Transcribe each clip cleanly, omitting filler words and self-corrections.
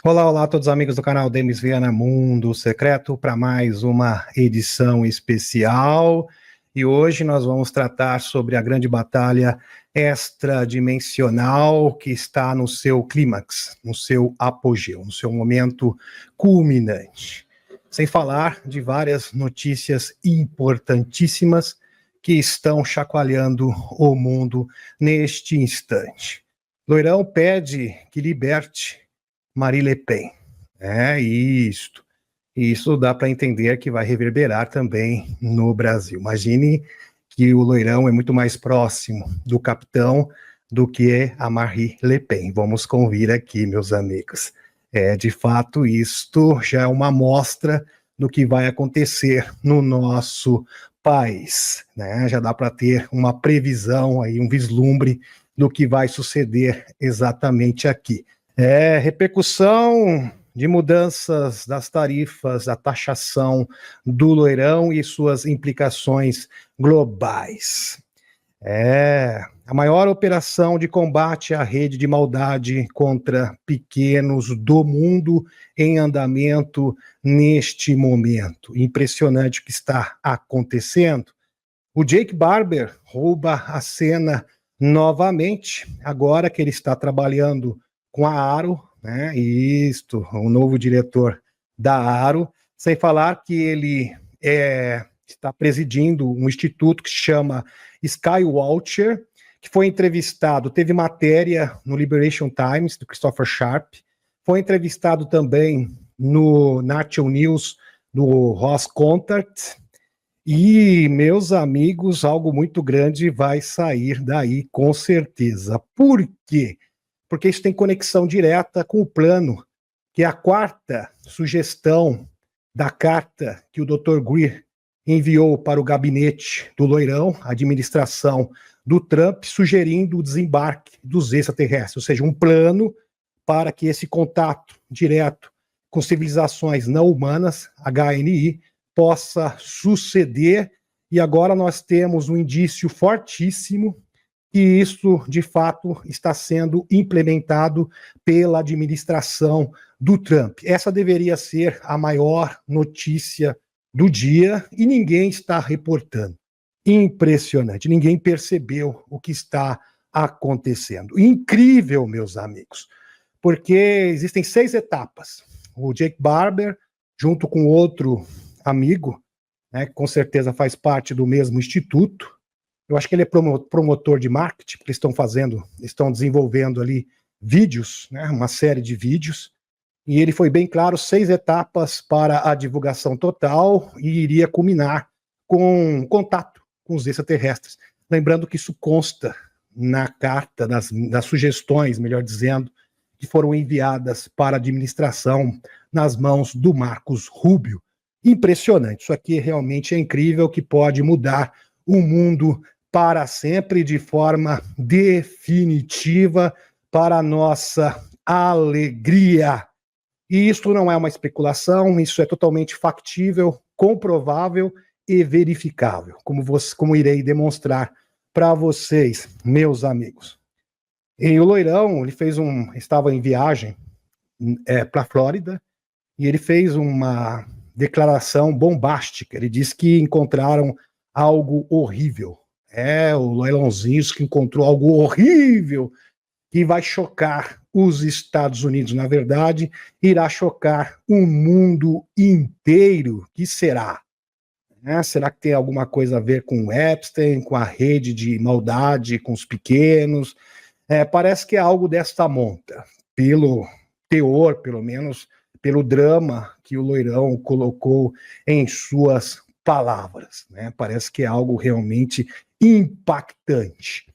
Olá, olá a todos os amigos do canal Demis Viana Mundo Secreto para mais uma edição especial. E hoje nós vamos tratar sobre a grande batalha extradimensional que está no seu clímax, no seu apogeu, no seu momento culminante. Sem falar de várias notícias importantíssimas que estão chacoalhando o mundo neste instante. Loirão pede que liberte Marine Le Pen. É isto. Isso dá para entender que vai reverberar também no Brasil. Imagine que o Loirão é muito mais próximo do capitão do que a Marine Le Pen. Vamos convir aqui, meus amigos. De fato, isto já é uma amostra do que vai acontecer no nosso país, né? Já dá para ter uma previsão aí, um vislumbre do que vai suceder exatamente aqui. Repercussão de mudanças das tarifas, da taxação do Loirão e suas implicações globais. A maior operação de combate à rede de maldade contra pequenos do mundo em andamento neste momento. Impressionante o que está acontecendo. O Jake Barber rouba a cena novamente, agora que ele está trabalhando com a Aro, né? Isto, o novo diretor da Aro, sem falar que ele está presidindo um instituto que se chama Skywatcher, que foi entrevistado, teve matéria no Liberation Times, do Christopher Sharp, foi entrevistado também no National News, do Ross Contart, e, meus amigos, algo muito grande vai sair daí, com certeza. Por quê? Porque isso tem conexão direta com o plano, que é a quarta sugestão da carta que o Dr. Greer enviou para o gabinete do Loirão, a administração do Trump, sugerindo o desembarque dos extraterrestres, ou seja, um plano para que esse contato direto com civilizações não humanas, HNI, possa suceder, e agora nós temos um indício fortíssimo que isso, de fato, está sendo implementado pela administração do Trump. Essa deveria ser a maior notícia do dia e ninguém está reportando. Impressionante, ninguém percebeu o que está acontecendo. Incrível, meus amigos, porque existem 6 etapas. O Jake Barber, junto com outro amigo, né, que com certeza faz parte do mesmo instituto. Eu acho que ele é promotor de marketing, porque estão desenvolvendo ali vídeos, né, uma série de vídeos, e ele foi bem claro, 6 etapas para a divulgação total, e iria culminar com contato com os extraterrestres. Lembrando que isso consta na carta, das sugestões, melhor dizendo, que foram enviadas para a administração nas mãos do Marcos Rubio. Impressionante, isso aqui realmente é incrível, que pode mudar o mundo para sempre, de forma definitiva, para a nossa alegria. E isso não é uma especulação, isso é totalmente factível, comprovável e verificável, como irei demonstrar para vocês, meus amigos. E o Loirão, ele estava em viagem para a Flórida, e ele fez uma declaração bombástica. Ele disse que encontraram algo horrível. O Loirãozinho que encontrou algo horrível que vai chocar os Estados Unidos. Na verdade, irá chocar o mundo inteiro. Que será? Será que tem alguma coisa a ver com o Epstein, com a rede de maldade, com os pequenos? Parece que é algo desta monta, pelo teor, pelo menos, pelo drama que o Loirão colocou em suas palavras, né? Parece que é algo realmente impactante.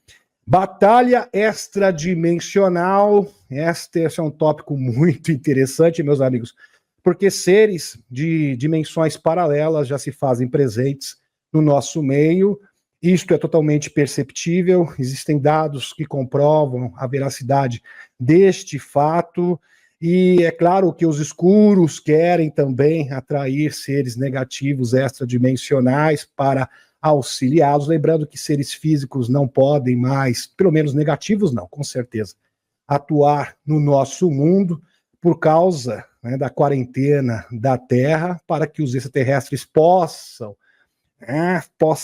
Batalha extradimensional, esse é um tópico muito interessante, meus amigos, porque seres de dimensões paralelas já se fazem presentes no nosso meio. Isto é totalmente perceptível, existem dados que comprovam a veracidade deste fato, e é claro que os escuros querem também atrair seres negativos extradimensionais para auxiliá-los, lembrando que seres físicos não podem mais, pelo menos negativos não, com certeza, atuar no nosso mundo. por causa, né, da quarentena da Terra, para que os extraterrestres possa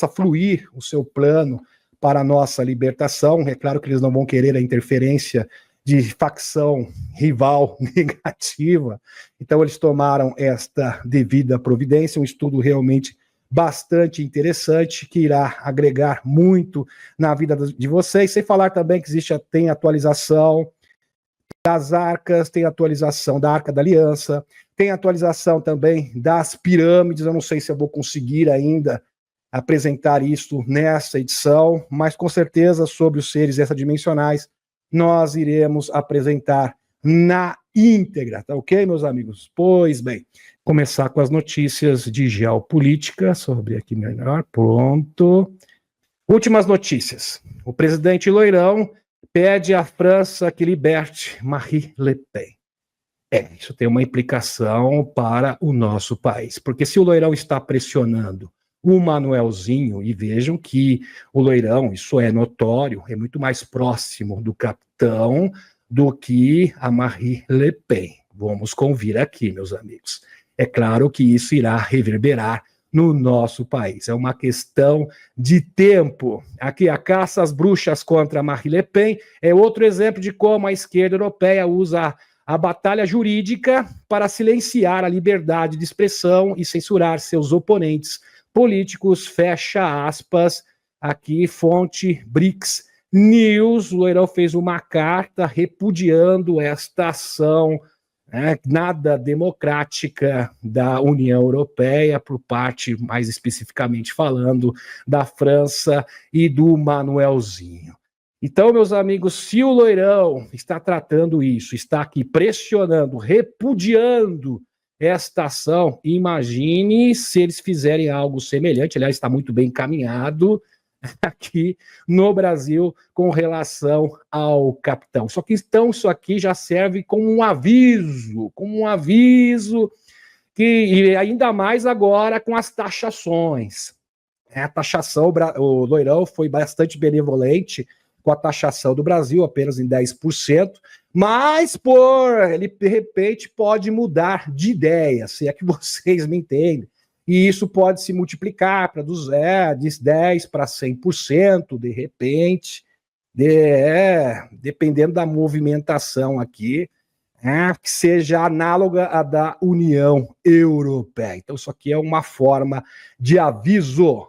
fluir o seu plano para a nossa libertação. É claro que eles não vão querer a interferência de facção rival negativa, então eles tomaram esta devida providência, um estudo realmente bastante interessante, que irá agregar muito na vida de vocês, sem falar também que tem atualização das arcas, tem atualização da Arca da Aliança, tem atualização também das pirâmides. Eu não sei se eu vou conseguir ainda apresentar isso nessa edição, mas com certeza sobre os seres extradimensionais nós iremos apresentar na íntegra, tá ok, meus amigos? Pois bem, começar com as notícias de geopolítica, sobre aqui melhor, pronto. Últimas notícias. O presidente Loirão pede à França que liberte Marine Le Pen. Isso tem uma implicação para o nosso país, porque se o Loirão está pressionando o Manuelzinho, e vejam que o Loirão, isso é notório, é muito mais próximo do capitão do que a Marine Le Pen. Vamos convir aqui, meus amigos. É claro que isso irá reverberar no nosso país. É uma questão de tempo. Aqui, a caça às bruxas contra a Marine Le Pen é outro exemplo de como a esquerda europeia usa a batalha jurídica para silenciar a liberdade de expressão e censurar seus oponentes políticos, fecha aspas. Aqui, fonte BRICS News. O Loirão fez uma carta repudiando esta ação nada democrática da União Europeia, por parte, mais especificamente falando, da França e do Manuelzinho. Então, meus amigos, se o Loirão está tratando isso, está aqui pressionando, repudiando esta ação, imagine se eles fizerem algo semelhante. Aliás, está muito bem encaminhado aqui no Brasil com relação ao capitão. Só que então isso aqui já serve como um aviso, e ainda mais agora com as taxações. A taxação, o Loirão foi bastante benevolente com a taxação do Brasil, apenas em 10%, mas ele de repente pode mudar de ideia, se é que vocês me entendem. E isso pode se multiplicar para de 10% para 100%, de repente, dependendo da movimentação aqui, que seja análoga à da União Europeia. Então, isso aqui é uma forma de aviso.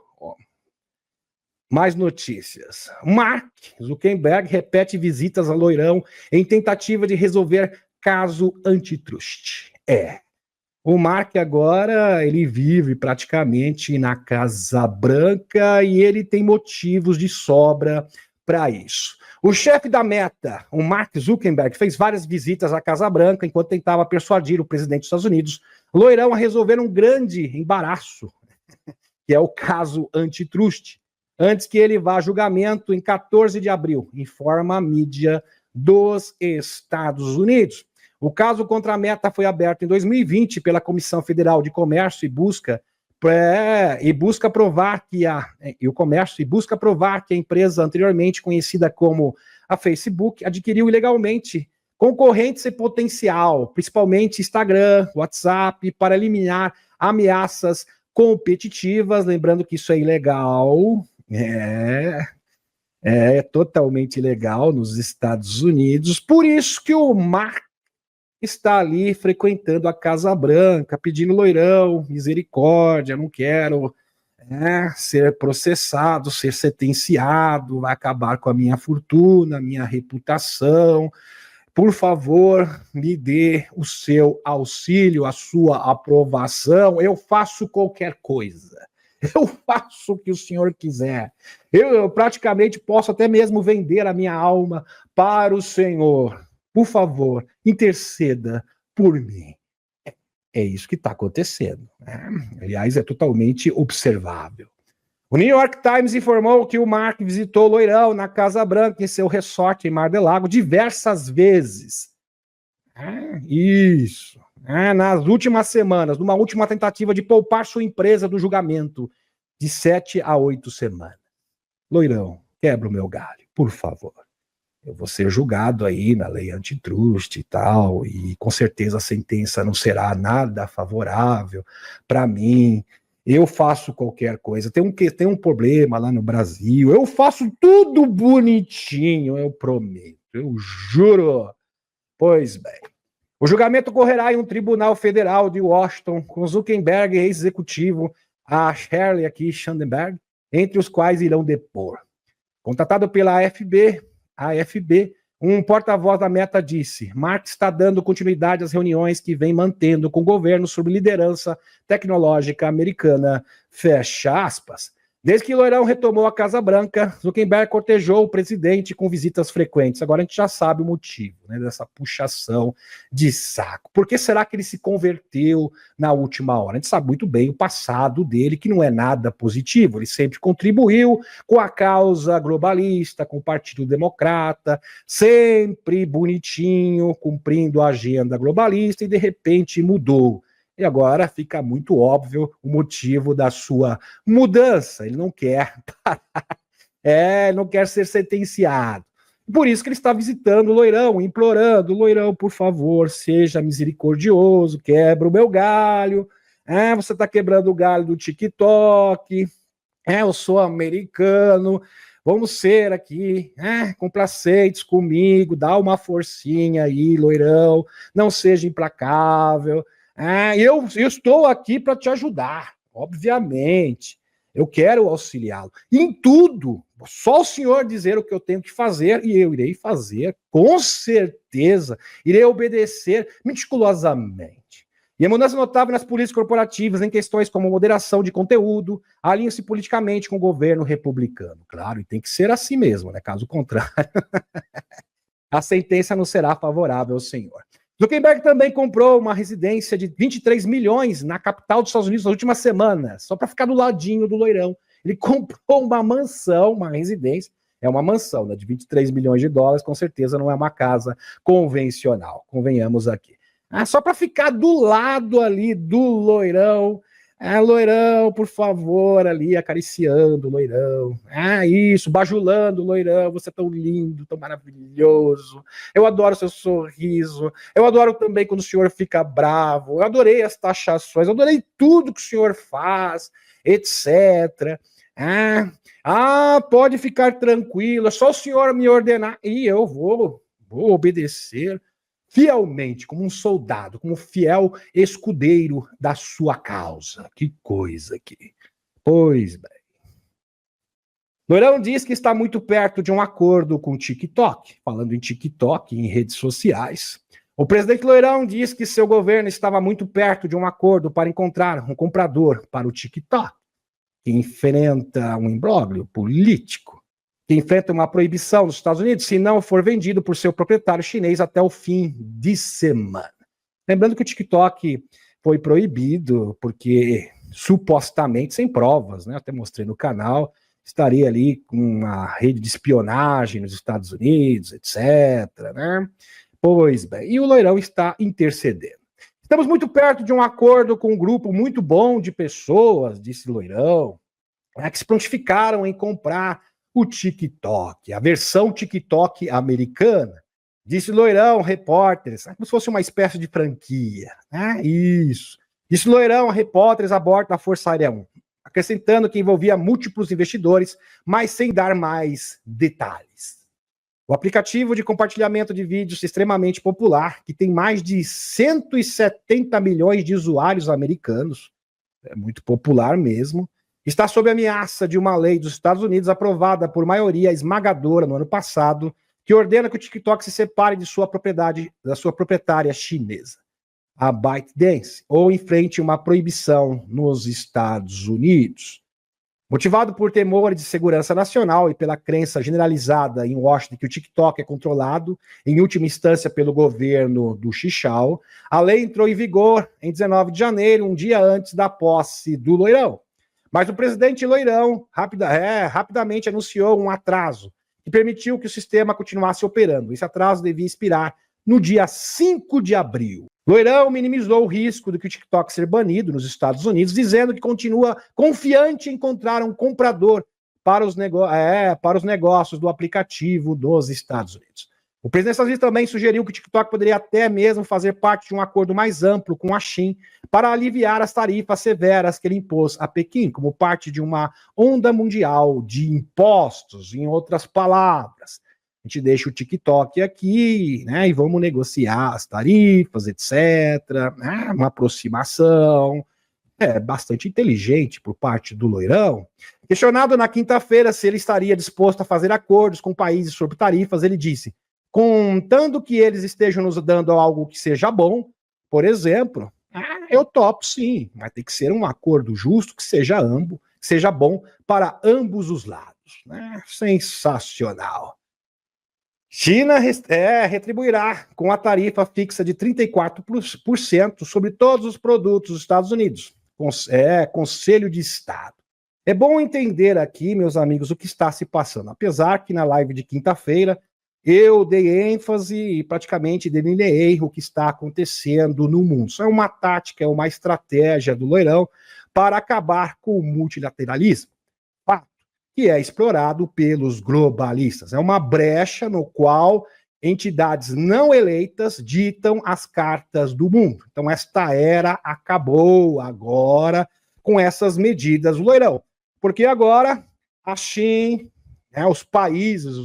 Mais notícias. Mark Zuckerberg repete visitas a Loirão em tentativa de resolver caso antitrust. O Mark agora, ele vive praticamente na Casa Branca e ele tem motivos de sobra para isso. O chefe da Meta, o Mark Zuckerberg, fez várias visitas à Casa Branca enquanto tentava persuadir o presidente dos Estados Unidos, Loirão, a resolver um grande embaraço, que é o caso antitrust, antes que ele vá a julgamento em 14 de abril, informa a mídia dos Estados Unidos. O caso contra a Meta foi aberto em 2020 pela Comissão Federal de Comércio e busca provar que a empresa anteriormente conhecida como a Facebook adquiriu ilegalmente concorrentes em potencial, principalmente Instagram, WhatsApp, para eliminar ameaças competitivas. Lembrando que isso é ilegal, é totalmente ilegal nos Estados Unidos. Por isso que o Mark está ali frequentando a Casa Branca, pedindo Loirão, misericórdia, não quero ser processado, ser sentenciado, vai acabar com a minha fortuna, minha reputação. Por favor, me dê o seu auxílio, a sua aprovação, eu faço qualquer coisa. Eu faço o que o senhor quiser. Eu praticamente posso até mesmo vender a minha alma para o senhor. Por favor, interceda por mim. É isso que está acontecendo. Aliás, é totalmente observável. O New York Times informou que o Mark visitou Loirão na Casa Branca em seu resort em Mar del Lago diversas vezes. Isso. Nas últimas semanas, numa última tentativa de poupar sua empresa do julgamento de 7 a 8 semanas. Loirão, quebra o meu galho, por favor. eu vou ser julgado aí na lei antitruste e tal, e com certeza a sentença não será nada favorável para mim. Eu faço qualquer coisa. Tem um problema lá no Brasil. Eu faço tudo bonitinho, eu prometo, eu juro. Pois bem. O julgamento ocorrerá em um tribunal federal de Washington, com Zuckerberg, ex-executivo, a Shirley aqui, Schandenberg, entre os quais irão depor. Contatado pela AFB, um porta-voz da Meta disse: Mark está dando continuidade às reuniões que vem mantendo com o governo sobre liderança tecnológica americana, fecha aspas. Desde que Loirão retomou a Casa Branca, Zuckerberg cortejou o presidente com visitas frequentes. Agora a gente já sabe o motivo, né, dessa puxação de saco. Por que será que ele se converteu na última hora? A gente sabe muito bem o passado dele, que não é nada positivo. Ele sempre contribuiu com a causa globalista, com o Partido Democrata, sempre bonitinho, cumprindo a agenda globalista, e de repente mudou. E agora fica muito óbvio o motivo da sua mudança. Ele não quer parar, não quer ser sentenciado. Por isso que ele está visitando o Loirão, implorando: Loirão, por favor, seja misericordioso, quebra o meu galho. Você está quebrando o galho do TikTok. Eu sou americano. Vamos ser aqui complacentes comigo, dá uma forcinha aí, Loirão. Não seja implacável. Eu estou aqui para te ajudar, obviamente. Eu quero auxiliá-lo em tudo. Só o senhor dizer o que eu tenho que fazer e eu irei fazer, com certeza. Irei obedecer meticulosamente. E a mudança notável nas políticas corporativas em questões como moderação de conteúdo, alinha-se politicamente com o governo republicano. Claro, e tem que ser assim mesmo, né? Caso contrário, a sentença não será favorável ao senhor. Zuckerberg também comprou uma residência de 23 milhões na capital dos Estados Unidos na última semana, só para ficar do ladinho do Loirão. Ele comprou uma mansão, uma residência, é uma mansão, né, de 23 milhões de dólares, com certeza não é uma casa convencional, convenhamos aqui. Só para ficar do lado ali do Loirão. Loirão, por favor, ali acariciando o Loirão. Isso, bajulando o Loirão. Você é tão lindo, tão maravilhoso. Eu adoro seu sorriso. Eu adoro também quando o senhor fica bravo. Eu adorei as taxações. Eu adorei tudo que o senhor faz, etc. Pode ficar tranquilo. É só o senhor me ordenar e eu vou obedecer fielmente, como um soldado, como fiel escudeiro da sua causa. Que coisa aqui. Pois bem. Loirão diz que está muito perto de um acordo com o TikTok. Falando em TikTok, em redes sociais, o presidente Loirão diz que seu governo estava muito perto de um acordo para encontrar um comprador para o TikTok, que enfrenta um imbróglio político, que enfrenta uma proibição nos Estados Unidos se não for vendido por seu proprietário chinês até o fim de semana. Lembrando que o TikTok foi proibido porque, supostamente, sem provas, né? Até mostrei no canal, estaria ali com uma rede de espionagem nos Estados Unidos, etc., né? Pois bem, e o Loirão está intercedendo. Estamos muito perto de um acordo com um grupo muito bom de pessoas, disse Loirão, que se prontificaram em comprar o TikTok, a versão TikTok americana. Disse Loirão, repórteres, como se fosse uma espécie de franquia. Isso. Disse Loirão, repórteres a bordo da Força Aérea 1, acrescentando que envolvia múltiplos investidores, mas sem dar mais detalhes. O aplicativo de compartilhamento de vídeos extremamente popular, que tem mais de 170 milhões de usuários americanos, é muito popular mesmo, está sob ameaça de uma lei dos Estados Unidos aprovada por maioria esmagadora no ano passado, que ordena que o TikTok se separe de sua propriedade, da sua proprietária chinesa, a ByteDance, ou enfrente uma proibição nos Estados Unidos. Motivado por temor de segurança nacional e pela crença generalizada em Washington que o TikTok é controlado, em última instância, pelo governo do Xichao, a lei entrou em vigor em 19 de janeiro, um dia antes da posse do Loirão. Mas o presidente Loirão rapidamente anunciou um atraso que permitiu que o sistema continuasse operando. Esse atraso devia expirar no dia 5 de abril. Loirão minimizou o risco de que o TikTok ser banido nos Estados Unidos, dizendo que continua confiante em encontrar um comprador para os negócios do aplicativo dos Estados Unidos. O presidente dos Estados Unidos também sugeriu que o TikTok poderia até mesmo fazer parte de um acordo mais amplo com a China para aliviar as tarifas severas que ele impôs a Pequim, como parte de uma onda mundial de impostos, em outras palavras. A gente deixa o TikTok aqui, né, e vamos negociar as tarifas, etc., né, uma aproximação. É bastante inteligente por parte do Loirão. Questionado na quinta-feira se ele estaria disposto a fazer acordos com países sobre tarifas, ele disse: contando que eles estejam nos dando algo que seja bom, por exemplo, eu topo sim, mas tem que ser um acordo justo, que seja bom para ambos os lados. Né? Sensacional. China retribuirá com a tarifa fixa de 34% sobre todos os produtos dos Estados Unidos. Conselho de Estado. É bom entender aqui, meus amigos, o que está se passando. Apesar que na live de quinta-feira eu dei ênfase e praticamente delineei o que está acontecendo no mundo. Isso é uma tática, é uma estratégia do Loirão para acabar com o multilateralismo, que é explorado pelos globalistas. É uma brecha no qual entidades não eleitas ditam as cartas do mundo. Então, esta era acabou agora com essas medidas do Loirão. Porque agora a China, né, os países,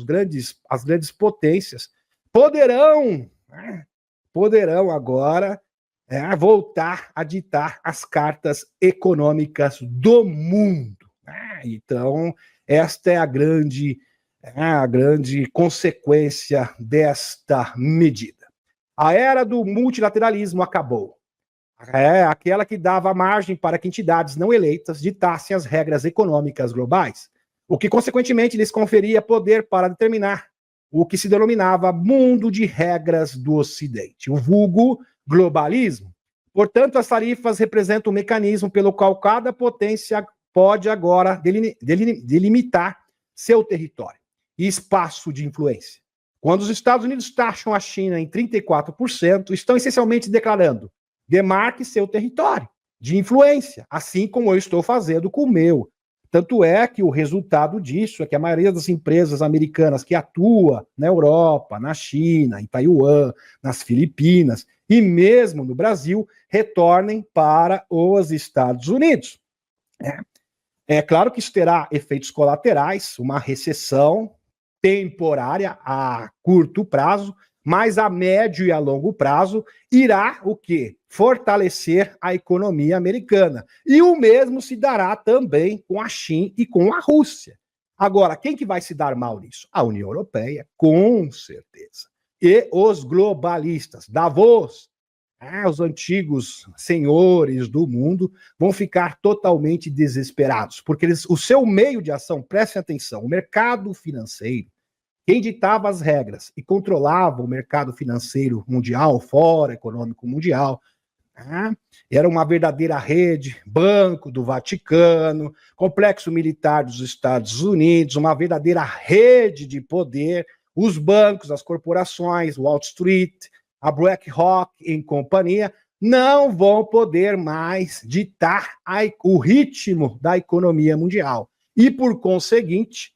as grandes potências, poderão agora voltar a ditar as cartas econômicas do mundo. Então, esta é a grande consequência desta medida. A era do multilateralismo acabou. Aquela que dava margem para que entidades não eleitas ditassem as regras econômicas globais, o que, consequentemente, lhes conferia poder para determinar o que se denominava mundo de regras do Ocidente, o vulgo globalismo. Portanto, as tarifas representam um mecanismo pelo qual cada potência pode agora delimitar seu território e espaço de influência. Quando os Estados Unidos taxam a China em 34%, estão essencialmente declarando: demarque seu território de influência, assim como eu estou fazendo com o meu. Tanto é que o resultado disso é que a maioria das empresas americanas que atua na Europa, na China, em Taiwan, nas Filipinas e mesmo no Brasil, retornem para os Estados Unidos. É claro que isso terá efeitos colaterais, uma recessão temporária a curto prazo, mas a médio e a longo prazo irá o quê? Fortalecer a economia americana. E o mesmo se dará também com a China e com a Rússia. Agora, quem que vai se dar mal nisso? A União Europeia, com certeza. E os globalistas, Davos, os antigos senhores do mundo vão ficar totalmente desesperados, porque o seu meio de ação, prestem atenção, o mercado financeiro, quem ditava as regras e controlava o mercado financeiro mundial, o Fórum Econômico Mundial, era uma verdadeira rede, Banco do Vaticano, Complexo Militar dos Estados Unidos, uma verdadeira rede de poder, os bancos, as corporações, Wall Street, a BlackRock e companhia, não vão poder mais ditar o ritmo da economia mundial. E, por conseguinte,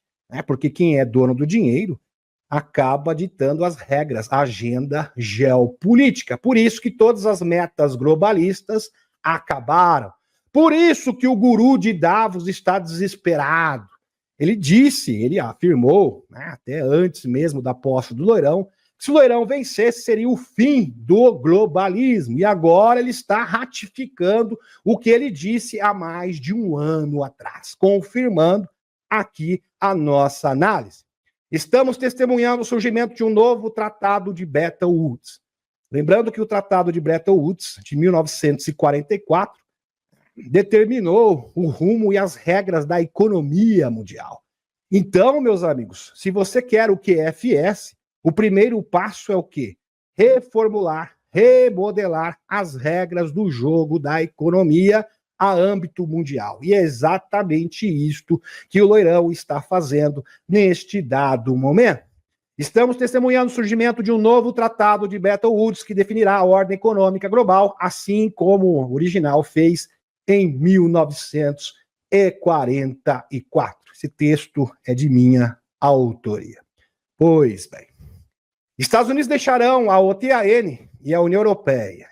porque quem é dono do dinheiro acaba ditando as regras, a agenda geopolítica. Por isso que todas as metas globalistas acabaram. Por isso que o guru de Davos está desesperado. Ele afirmou, até antes mesmo da posse do Loirão, que se o Loirão vencesse, seria o fim do globalismo. E agora ele está ratificando o que ele disse há mais de um ano atrás, confirmando aqui a nossa análise. Estamos testemunhando o surgimento de um novo tratado de Bretton Woods. Lembrando que o tratado de Bretton Woods, de 1944, determinou o rumo e as regras da economia mundial. Então, meus amigos, se você quer o QFS, o primeiro passo é o quê? Reformular, remodelar as regras do jogo da economia a âmbito mundial. E é exatamente isto que o Loirão está fazendo neste dado momento. Estamos testemunhando o surgimento de um novo tratado de Bretton Woods que definirá a ordem econômica global, assim como o original fez em 1944. 144. Esse texto é de minha autoria. Pois bem, Estados Unidos deixarão a OTAN e a União Europeia.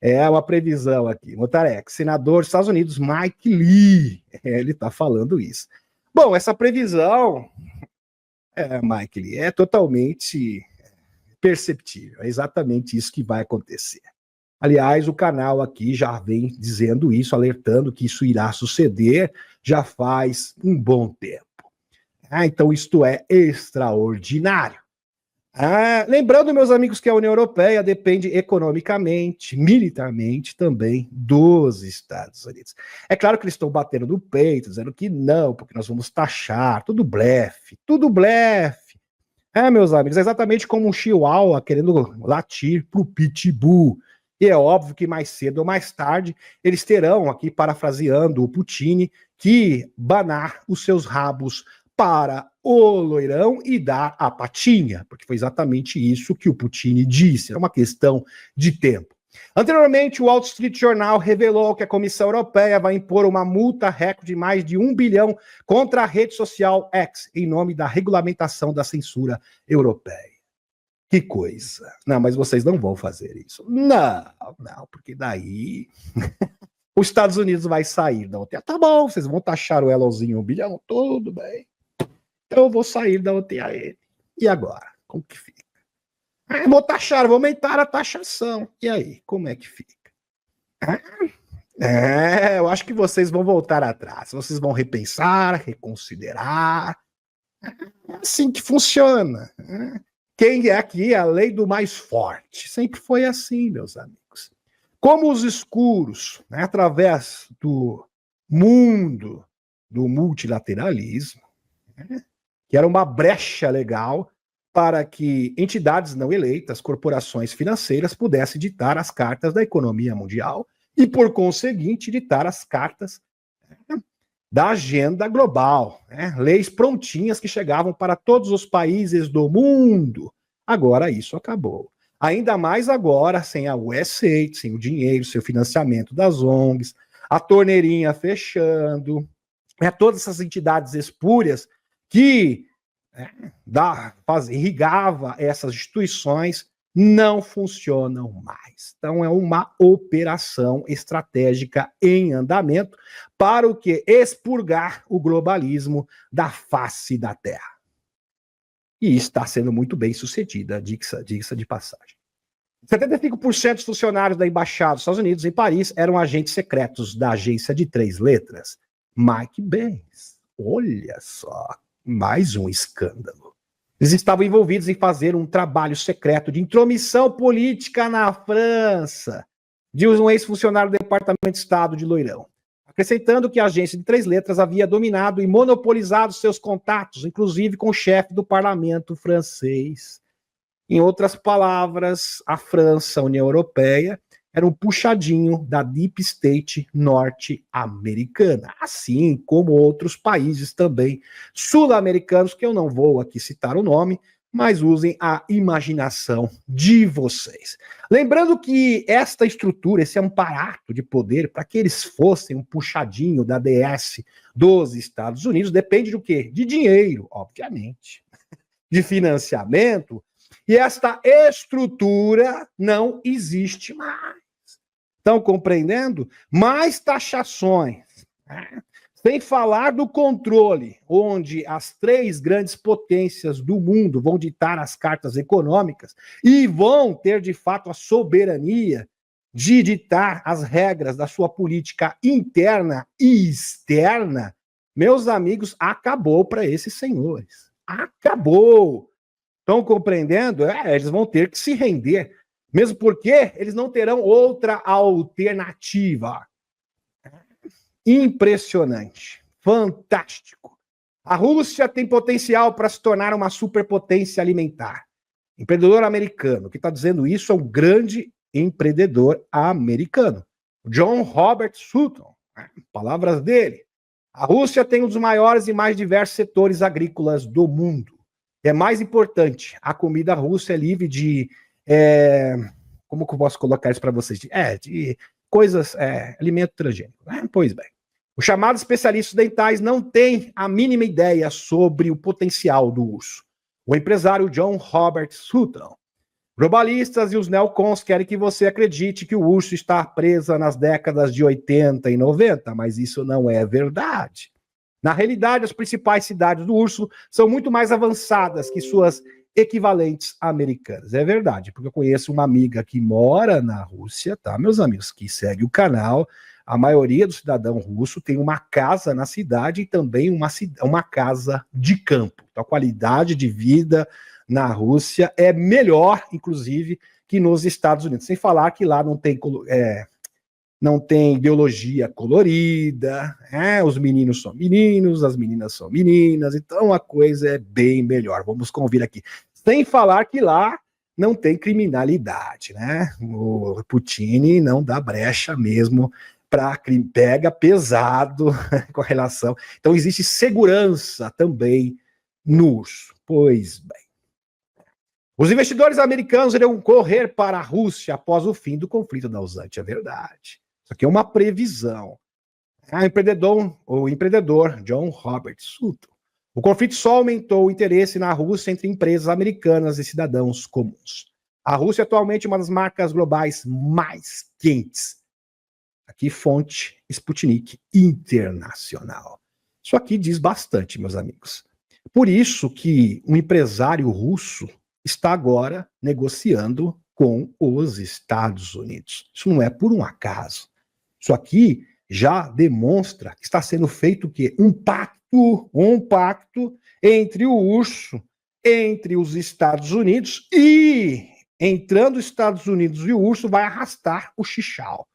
É uma previsão aqui. Motarex, senador dos Estados Unidos, Mike Lee, ele está falando isso. Bom, essa previsão, Mike Lee, é totalmente perceptível. É exatamente isso que vai acontecer. Aliás, o canal aqui já vem dizendo isso, alertando que isso irá suceder já faz um bom tempo. Então, isto é extraordinário. Lembrando, meus amigos, que a União Europeia depende economicamente, militarmente também dos Estados Unidos. É claro que eles estão batendo no peito, dizendo que não, porque nós vamos taxar, tudo blefe, tudo blefe. Meus amigos, é exatamente como um chihuahua querendo latir para o pitbull. E é óbvio que mais cedo ou mais tarde eles terão, aqui parafraseando o Putin, que banar os seus rabos para o loirão e dar a patinha, porque foi exatamente isso que o Putin disse, é uma questão de tempo. Anteriormente, o Wall Street Journal revelou que a Comissão Europeia vai impor uma multa recorde de mais de 1 bilhão contra a rede social X, em nome da regulamentação da censura europeia. Que coisa. Não, mas vocês não vão fazer isso. Não, porque daí os Estados Unidos vai sair da OTAN. Tá bom, vocês vão taxar o Elonzinho 1 bilhão? Tudo bem. Então eu vou sair da OTAN. E agora? Como que fica? Vou taxar, vou aumentar a taxação. E aí, como é que fica? Eu acho que vocês vão voltar atrás. Vocês vão repensar, reconsiderar. É assim que funciona. Quem é aqui? A lei do mais forte. Sempre foi assim, meus amigos. Como os escuros, através do mundo do multilateralismo, que era uma brecha legal para que entidades não eleitas, corporações financeiras, pudessem ditar as cartas da economia mundial e, por conseguinte, ditar as cartas da agenda global. Leis prontinhas que chegavam para todos os países do mundo. Agora isso acabou. Ainda mais agora, sem a USAID, sem o dinheiro, sem o financiamento das ONGs, a torneirinha fechando, todas essas entidades espúrias que irrigava essas instituições não funcionam mais. Então é uma operação estratégica em andamento para o que? Expurgar o globalismo da face da Terra. E está sendo muito bem sucedida, diga-se de passagem. 75% dos funcionários da Embaixada dos Estados Unidos em Paris eram agentes secretos da agência de 3 letras, Mike Benz. Olha só, mais um escândalo. Eles estavam envolvidos em fazer um trabalho secreto de intromissão política na França, de um ex-funcionário do Departamento de Estado de Loirão, acrescentando que a agência de 3 letras havia dominado e monopolizado seus contatos, inclusive com o chefe do parlamento francês. Em outras palavras, a França, a União Europeia, era um puxadinho da Deep State norte-americana, assim como outros países também sul-americanos, que eu não vou aqui citar o nome, mas usem a imaginação de vocês. Lembrando que esta estrutura, esse aparato de poder, para que eles fossem um puxadinho da DS dos Estados Unidos, depende do quê? De dinheiro, obviamente, de financiamento, e esta estrutura não existe mais. Estão compreendendo? Mais taxações, sem falar do controle, onde as 3 grandes potências do mundo vão ditar as cartas econômicas e vão ter, de fato, a soberania de ditar as regras da sua política interna e externa. Meus amigos, acabou para esses senhores. Acabou. Estão compreendendo? Eles vão ter que se render. Mesmo porque eles não terão outra alternativa. Impressionante. Fantástico. A Rússia tem potencial para se tornar uma superpotência alimentar. Empreendedor americano. Que está dizendo isso é um grande empreendedor americano. John Robert Sutton. Palavras dele. A Rússia tem um dos maiores e mais diversos setores agrícolas do mundo. É mais importante, a comida russa é livre de... como que eu posso colocar isso para vocês? De coisas, alimento transgênico. Pois bem. Os chamados especialistas dentais não têm a mínima ideia sobre o potencial do urso. O empresário John Robert Sutton. Globalistas e os neocons querem que você acredite que o urso está preso nas décadas de 80 e 90, mas isso não é verdade. Na realidade, as principais cidades do urso são muito mais avançadas que suas equivalentes americanas. É verdade, porque eu conheço uma amiga que mora na Rússia, tá, meus amigos, que segue o canal. A maioria do cidadão russo tem uma casa na cidade e também uma casa de campo. Então, a qualidade de vida na Rússia é melhor, inclusive, que nos Estados Unidos. Sem falar que lá não tem ideologia colorida, os meninos são meninos, as meninas são meninas, então a coisa é bem melhor. Vamos convir aqui. Sem falar que lá não tem criminalidade, né? O Putin não dá brecha mesmo para crime, pega pesado com relação. Então existe segurança também no urso. Pois bem. Os investidores americanos iriam correr para a Rússia após o fim do conflito da Usante, é verdade. Isso aqui é uma previsão. O empreendedor John Robert Sutton. O conflito só aumentou o interesse na Rússia entre empresas americanas e cidadãos comuns. A Rússia é atualmente uma das marcas globais mais quentes. Aqui, fonte Sputnik Internacional. Isso aqui diz bastante, meus amigos. Por isso que um empresário russo está agora negociando com os Estados Unidos. Isso não é por um acaso. Isso aqui já demonstra que está sendo feito o quê? Um pacto entre o urso, entre os Estados Unidos e, entrando os Estados Unidos e o urso, vai arrastar o Chichau.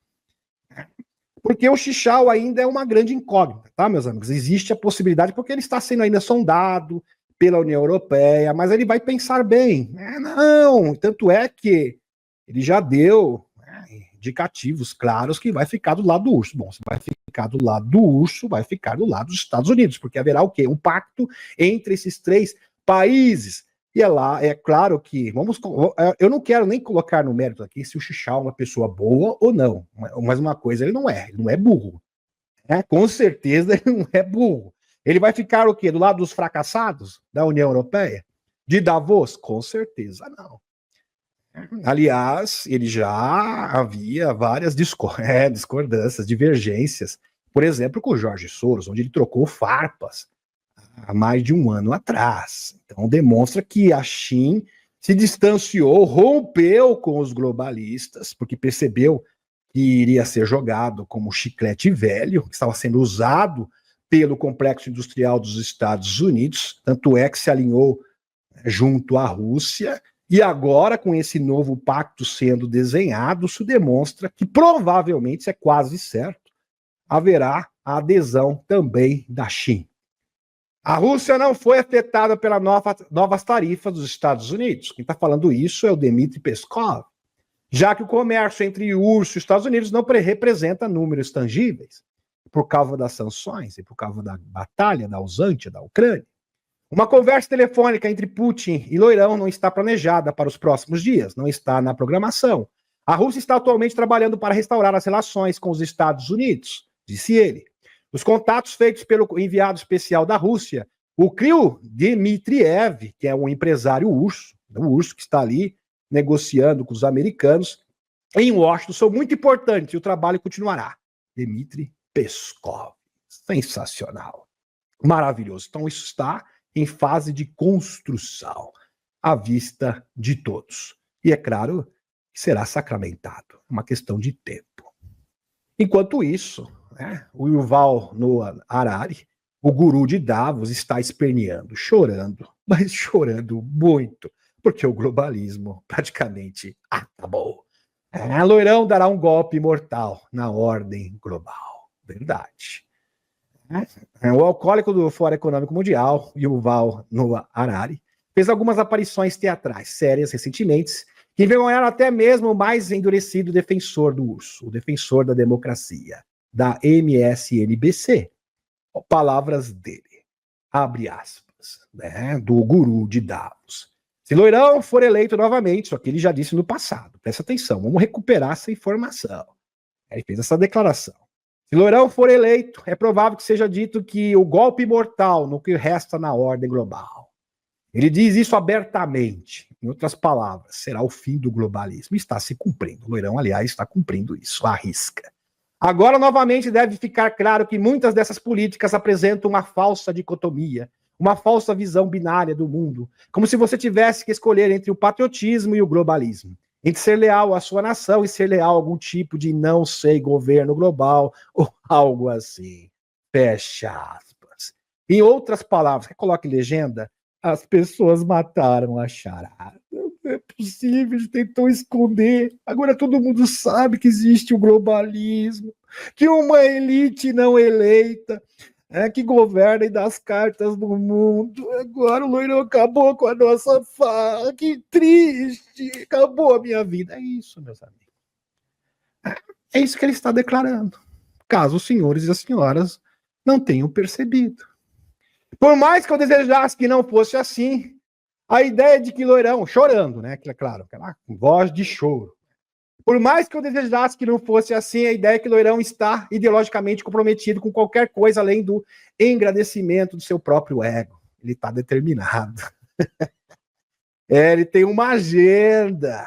Porque o Chichau ainda é uma grande incógnita, tá, meus amigos? Existe a possibilidade, porque ele está sendo ainda sondado pela União Europeia, mas ele vai pensar bem. Não, tanto é que ele já deu indicativos claros que vai ficar do lado do urso. Bom, se vai ficar do lado do urso, vai ficar do lado dos Estados Unidos, porque haverá o quê? Um pacto entre esses três países. E é lá, é claro que, eu não quero nem colocar no mérito aqui se o Chichau é uma pessoa boa ou não, mas uma coisa ele não é burro. Com certeza ele não é burro. Ele vai ficar o quê? Do lado dos fracassados da União Europeia? De Davos? Com certeza não. Aliás, ele já havia várias discordâncias, divergências, por exemplo, com o Jorge Soros, onde ele trocou farpas há mais de um ano atrás. Então, demonstra que a China se distanciou, rompeu com os globalistas, porque percebeu que iria ser jogado como chiclete velho, que estava sendo usado pelo complexo industrial dos Estados Unidos, tanto é que se alinhou junto à Rússia. E agora, com esse novo pacto sendo desenhado, isso demonstra que provavelmente, isso é quase certo, haverá a adesão também da China. A Rússia não foi afetada pelas novas tarifas dos Estados Unidos. Quem está falando isso é o Dmitry Peskov, já que o comércio entre o urso e os Estados Unidos não representa números tangíveis, por causa das sanções e por causa da batalha da Usante da Ucrânia. Uma conversa telefônica entre Putin e Loirão não está planejada para os próximos dias, não está na programação. A Rússia está atualmente trabalhando para restaurar as relações com os Estados Unidos, disse ele. Os contatos feitos pelo enviado especial da Rússia, o Kirill Dmitriev, que é um empresário urso, que está ali negociando com os americanos, em Washington, são muito importantes e o trabalho continuará. Dmitry Peskov. Sensacional. Maravilhoso. Então, isso está em fase de construção, à vista de todos. E é claro que será sacramentado. É uma questão de tempo. Enquanto isso, o Yuval Noah Harari, o guru de Davos, está esperneando, chorando, mas chorando muito, porque o globalismo praticamente acabou. Loirão dará um golpe mortal na ordem global. Verdade. O alcoólico do Fórum Econômico Mundial, Yuval Noah Harari, fez algumas aparições teatrais sérias recentemente, que envergonharam até mesmo o mais endurecido defensor do urso, o defensor da democracia, da MSNBC. Palavras dele, abre aspas, do guru de Davos. Se Loirão for eleito novamente, isso aqui ele já disse no passado, presta atenção, vamos recuperar essa informação. Ele fez essa declaração. Se Loirão for eleito, é provável que seja dito que o golpe mortal no que resta na ordem global. Ele diz isso abertamente. Em outras palavras, será o fim do globalismo. Está se cumprindo. O Loirão, aliás, está cumprindo isso, à risca. Agora, novamente, deve ficar claro que muitas dessas políticas apresentam uma falsa dicotomia, uma falsa visão binária do mundo, como se você tivesse que escolher entre o patriotismo e o globalismo, entre ser leal à sua nação e ser leal a algum tipo de não sei governo global ou algo assim. Fecha aspas. Em outras palavras, você coloca em legenda, as pessoas mataram a charada. Não é possível, eles tentou esconder. Agora todo mundo sabe que existe o globalismo, que uma elite não eleita que governa e dá as cartas do mundo. Agora o Loirão acabou com a nossa farra. Que triste. Acabou a minha vida. É isso, meus amigos. É isso que ele está declarando. Caso os senhores e as senhoras não tenham percebido. Por mais que eu desejasse que não fosse assim, a ideia de que Loirão, chorando, né? Claro, aquela voz de choro. Por mais que eu desejasse que não fosse assim, a ideia é que Loirão está ideologicamente comprometido com qualquer coisa além do engrandecimento do seu próprio ego. Ele está determinado. Ele tem uma agenda.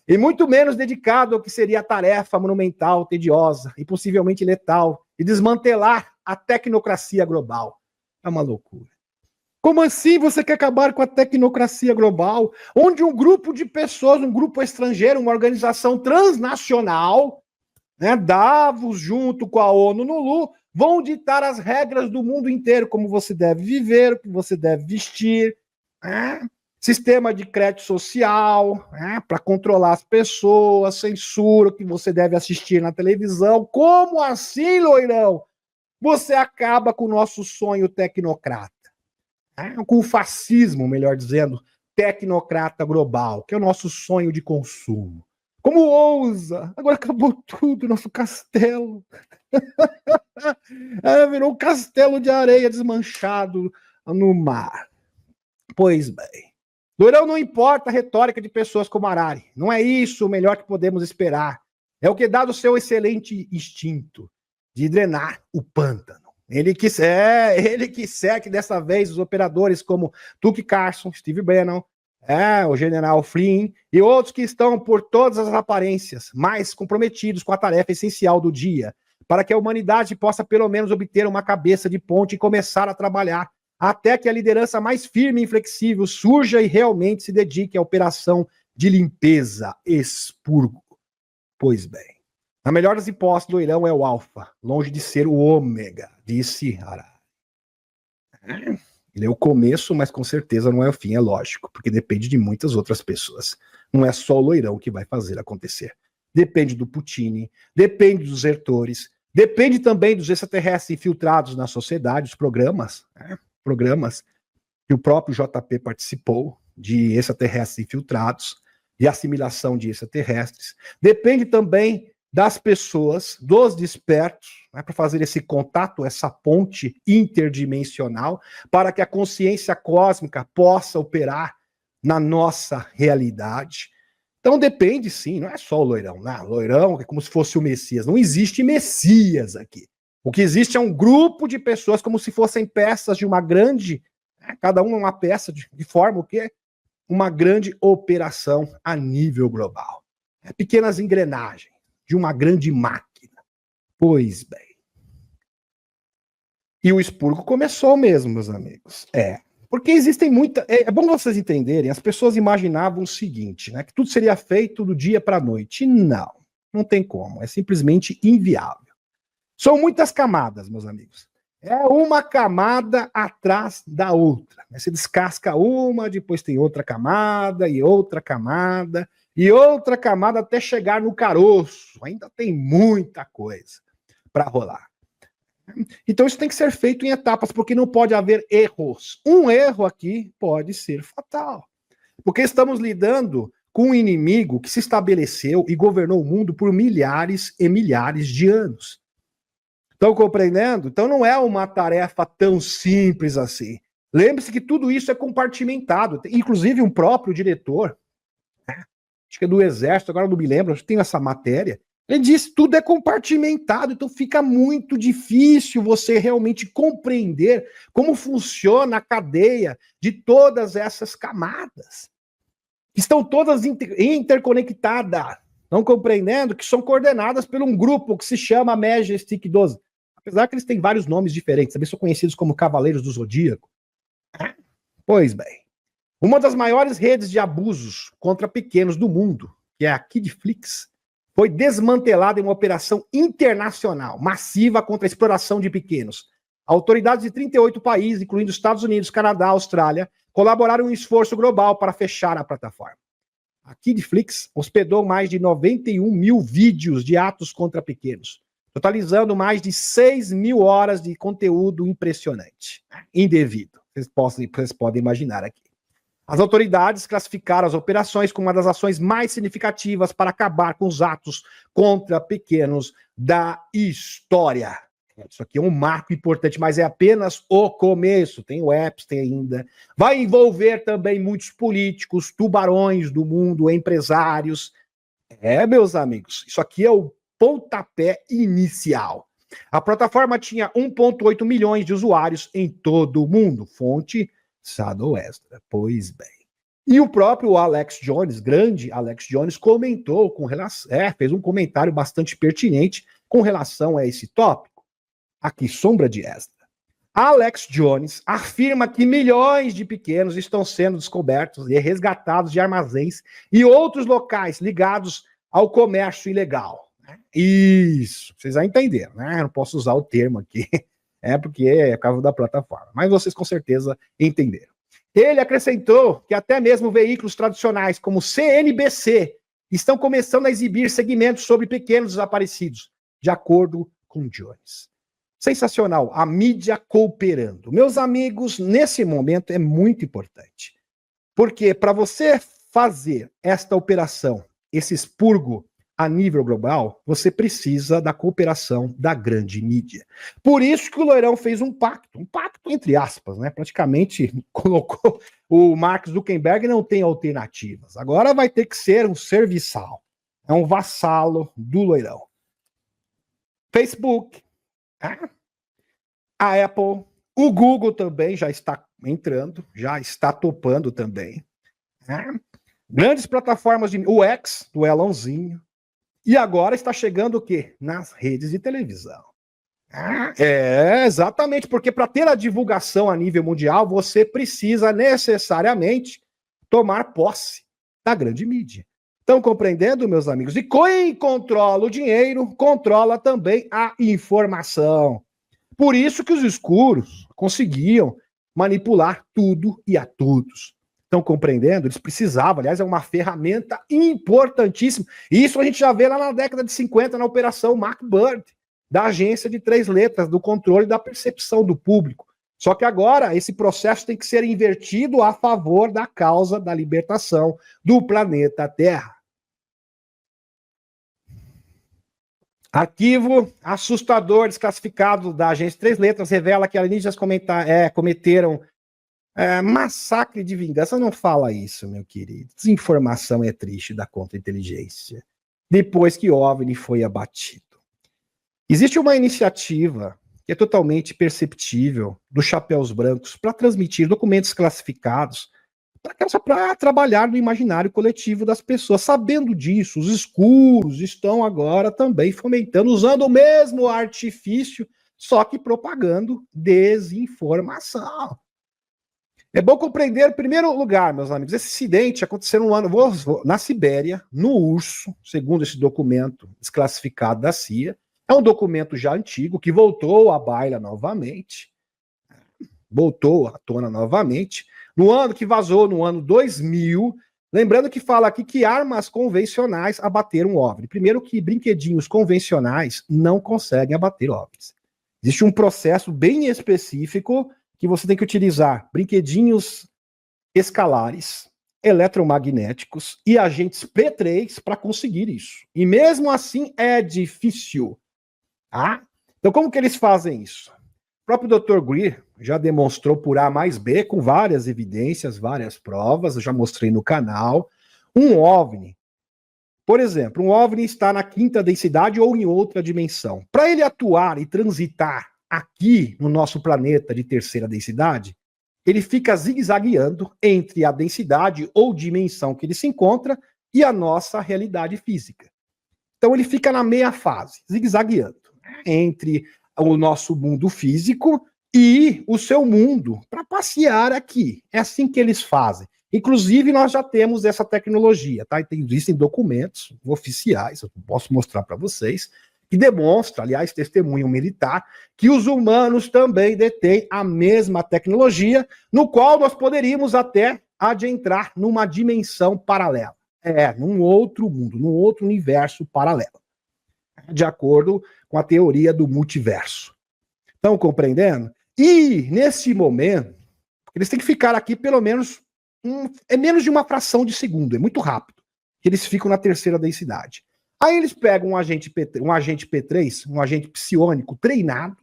E muito menos dedicado ao que seria a tarefa monumental, tediosa e possivelmente letal de desmantelar a tecnocracia global. É uma loucura. Como assim você quer acabar com a tecnocracia global, onde um grupo de pessoas, um grupo estrangeiro, uma organização transnacional, Davos junto com a ONU no Lu, vão ditar as regras do mundo inteiro, como você deve viver, o que você deve vestir, sistema de crédito social, para controlar as pessoas, censura o que você deve assistir na televisão. Como assim, Loirão? Você acaba com o nosso sonho tecnocrata. Com o fascismo, melhor dizendo, tecnocrata global, que é o nosso sonho de consumo. Como ousa? Agora acabou tudo, nosso castelo. Virou um castelo de areia desmanchado no mar. Pois bem. Loirão, não importa a retórica de pessoas como Harari. Não é isso o melhor que podemos esperar. É o que dá do seu excelente instinto de drenar o pântano. Ele quer que dessa vez os operadores como Tucker Carlson, Steve Bannon, o general Flynn e outros que estão por todas as aparências mais comprometidos com a tarefa essencial do dia, para que a humanidade possa pelo menos obter uma cabeça de ponte e começar a trabalhar, até que a liderança mais firme e inflexível surja e realmente se dedique à operação de limpeza, expurgo. Pois bem. Na melhor das hipóteses, Loirão é o alfa, longe de ser o ômega, disse Harari. Ele é o começo, mas com certeza não é o fim, é lógico, porque depende de muitas outras pessoas. Não é só o Loirão que vai fazer acontecer. Depende do Putin, depende dos Ertores, depende também dos extraterrestres infiltrados na sociedade, os programas que o próprio JP participou, de extraterrestres infiltrados, de assimilação de extraterrestres. Depende também das pessoas, dos despertos, para fazer esse contato, essa ponte interdimensional, para que a consciência cósmica possa operar na nossa realidade. Então depende sim, não é só o Loirão, né? Loirão é como se fosse o Messias, não existe Messias aqui. O que existe é um grupo de pessoas como se fossem peças de uma grande, cada uma uma peça de forma o quê? Uma grande operação a nível global. Pequenas engrenagens de uma grande máquina. Pois bem. E o expurgo começou mesmo, meus amigos. Porque existem muitas... É bom vocês entenderem, as pessoas imaginavam o seguinte, que tudo seria feito do dia para a noite. Não tem como, é simplesmente inviável. São muitas camadas, meus amigos. É uma camada atrás da outra. Você descasca uma, depois tem outra camada, e outra camada, e outra camada até chegar no caroço. Ainda tem muita coisa para rolar. Então isso tem que ser feito em etapas, porque não pode haver erros. Um erro aqui pode ser fatal. Porque estamos lidando com um inimigo que se estabeleceu e governou o mundo por milhares e milhares de anos. Estão compreendendo? Então não é uma tarefa tão simples assim. Lembre-se que tudo isso é compartimentado. Inclusive um próprio diretor, acho que é do Exército, agora não me lembro, acho que tem essa matéria, Ele disse, tudo é compartimentado, então fica muito difícil você realmente compreender como funciona a cadeia de todas essas camadas. Estão todas interconectadas, não compreendendo que são coordenadas por um grupo que se chama Majestic 12. Apesar que eles têm vários nomes diferentes, também são conhecidos como Cavaleiros do Zodíaco. Pois bem, uma das maiores redes de abusos contra pequenos do mundo, que é a Kidflix, foi desmantelada em uma operação internacional massiva contra a exploração de pequenos. Autoridades de 38 países, incluindo Estados Unidos, Canadá, Austrália, colaboraram em um esforço global para fechar a plataforma. A Kidflix hospedou mais de 91 mil vídeos de atos contra pequenos, totalizando mais de 6 mil horas de conteúdo impressionante, indevido. Vocês podem imaginar aqui. As autoridades classificaram as operações como uma das ações mais significativas para acabar com os atos contra pequenos da história. Isso aqui é um marco importante, mas é apenas o começo. Tem o Epstein ainda. Vai envolver também muitos políticos, tubarões do mundo, empresários. Meus amigos, isso aqui é o pontapé inicial. A plataforma tinha 1,8 milhões de usuários em todo o mundo. Fonte Shadow Extra. Pois bem. E o próprio Alex Jones, grande Alex Jones, comentou com relação, fez um comentário bastante pertinente com relação a esse tópico. Aqui, sombra de extra. Alex Jones afirma que milhões de pequenos estão sendo descobertos e resgatados de armazéns e outros locais ligados ao comércio ilegal. Isso, vocês já entenderam, né? Eu não posso usar o termo aqui, porque é por causa da plataforma, mas vocês com certeza entenderam. Ele acrescentou que até mesmo veículos tradicionais como CNBC estão começando a exibir segmentos sobre pequenos desaparecidos, de acordo com Jones. Sensacional, a mídia cooperando. Meus amigos, nesse momento é muito importante, porque para você fazer esta operação, esse expurgo a nível global, você precisa da cooperação da grande mídia. Por isso que o Loirão fez um pacto entre aspas, né? Praticamente colocou o Mark Zuckerberg não tem alternativas. Agora vai ter que ser um serviçal, é um vassalo do Loirão. Facebook, a Apple, o Google também já está entrando, já está topando também. Grandes plataformas, o X, do Elonzinho, e agora está chegando o quê? Nas redes de televisão. Exatamente, porque para ter a divulgação a nível mundial, você precisa necessariamente tomar posse da grande mídia. Estão compreendendo, meus amigos? E quem controla o dinheiro, controla também a informação. Por isso que os escuros conseguiam manipular tudo e a todos. Estão compreendendo? Eles precisavam, aliás, é uma ferramenta importantíssima. E isso a gente já vê lá na década de 50, na Operação MacBird, da agência de 3 letras, do controle da percepção do público. Só que agora esse processo tem que ser invertido a favor da causa da libertação do planeta Terra. Arquivo assustador desclassificado da agência 3 letras revela que alienígenas cometeram massacre de vingança. Não fala isso, meu querido. Desinformação é triste da contra-inteligência. Depois que OVNI foi abatido. Existe uma iniciativa que é totalmente perceptível dos chapéus brancos para transmitir documentos classificados para trabalhar no imaginário coletivo das pessoas. Sabendo disso, os escuros estão agora também fomentando, usando o mesmo artifício, só que propagando desinformação. É bom compreender, em primeiro lugar, meus amigos, esse acidente aconteceu na Sibéria, no Urso, segundo esse documento desclassificado da CIA. É um documento já antigo, que voltou à baila novamente, voltou à tona novamente, no ano que vazou, no ano 2000, lembrando que fala aqui que armas convencionais abateram OVNI. Primeiro que brinquedinhos convencionais não conseguem abater OVNIs. Existe um processo bem específico que você tem que utilizar brinquedinhos escalares, eletromagnéticos e agentes P3 para conseguir isso. E mesmo assim é difícil. Então como que eles fazem isso? O próprio Dr. Greer já demonstrou por A mais B, com várias evidências, várias provas, eu já mostrei no canal, um OVNI Por exemplo, um OVNI está na quinta densidade ou em outra dimensão. Para ele atuar e transitar aqui no nosso planeta de terceira densidade, ele fica zigue-zagueando entre a densidade ou dimensão que ele se encontra e a nossa realidade física. Então ele fica na meia fase, zigue-zagueando entre o nosso mundo físico e o seu mundo para passear aqui. É assim que eles fazem. Inclusive, nós já temos essa tecnologia, tá? Existem documentos oficiais, eu posso mostrar para vocês, que demonstra, aliás, testemunho militar, que os humanos também detêm a mesma tecnologia, no qual nós poderíamos até adentrar numa dimensão paralela. Num outro mundo, num outro universo paralelo. De acordo com a teoria do multiverso. Estão compreendendo? E, nesse momento, eles têm que ficar aqui pelo menos é menos de uma fração de segundo, é muito rápido, que eles ficam na terceira densidade. Aí eles pegam um agente P3, um agente psiônico treinado,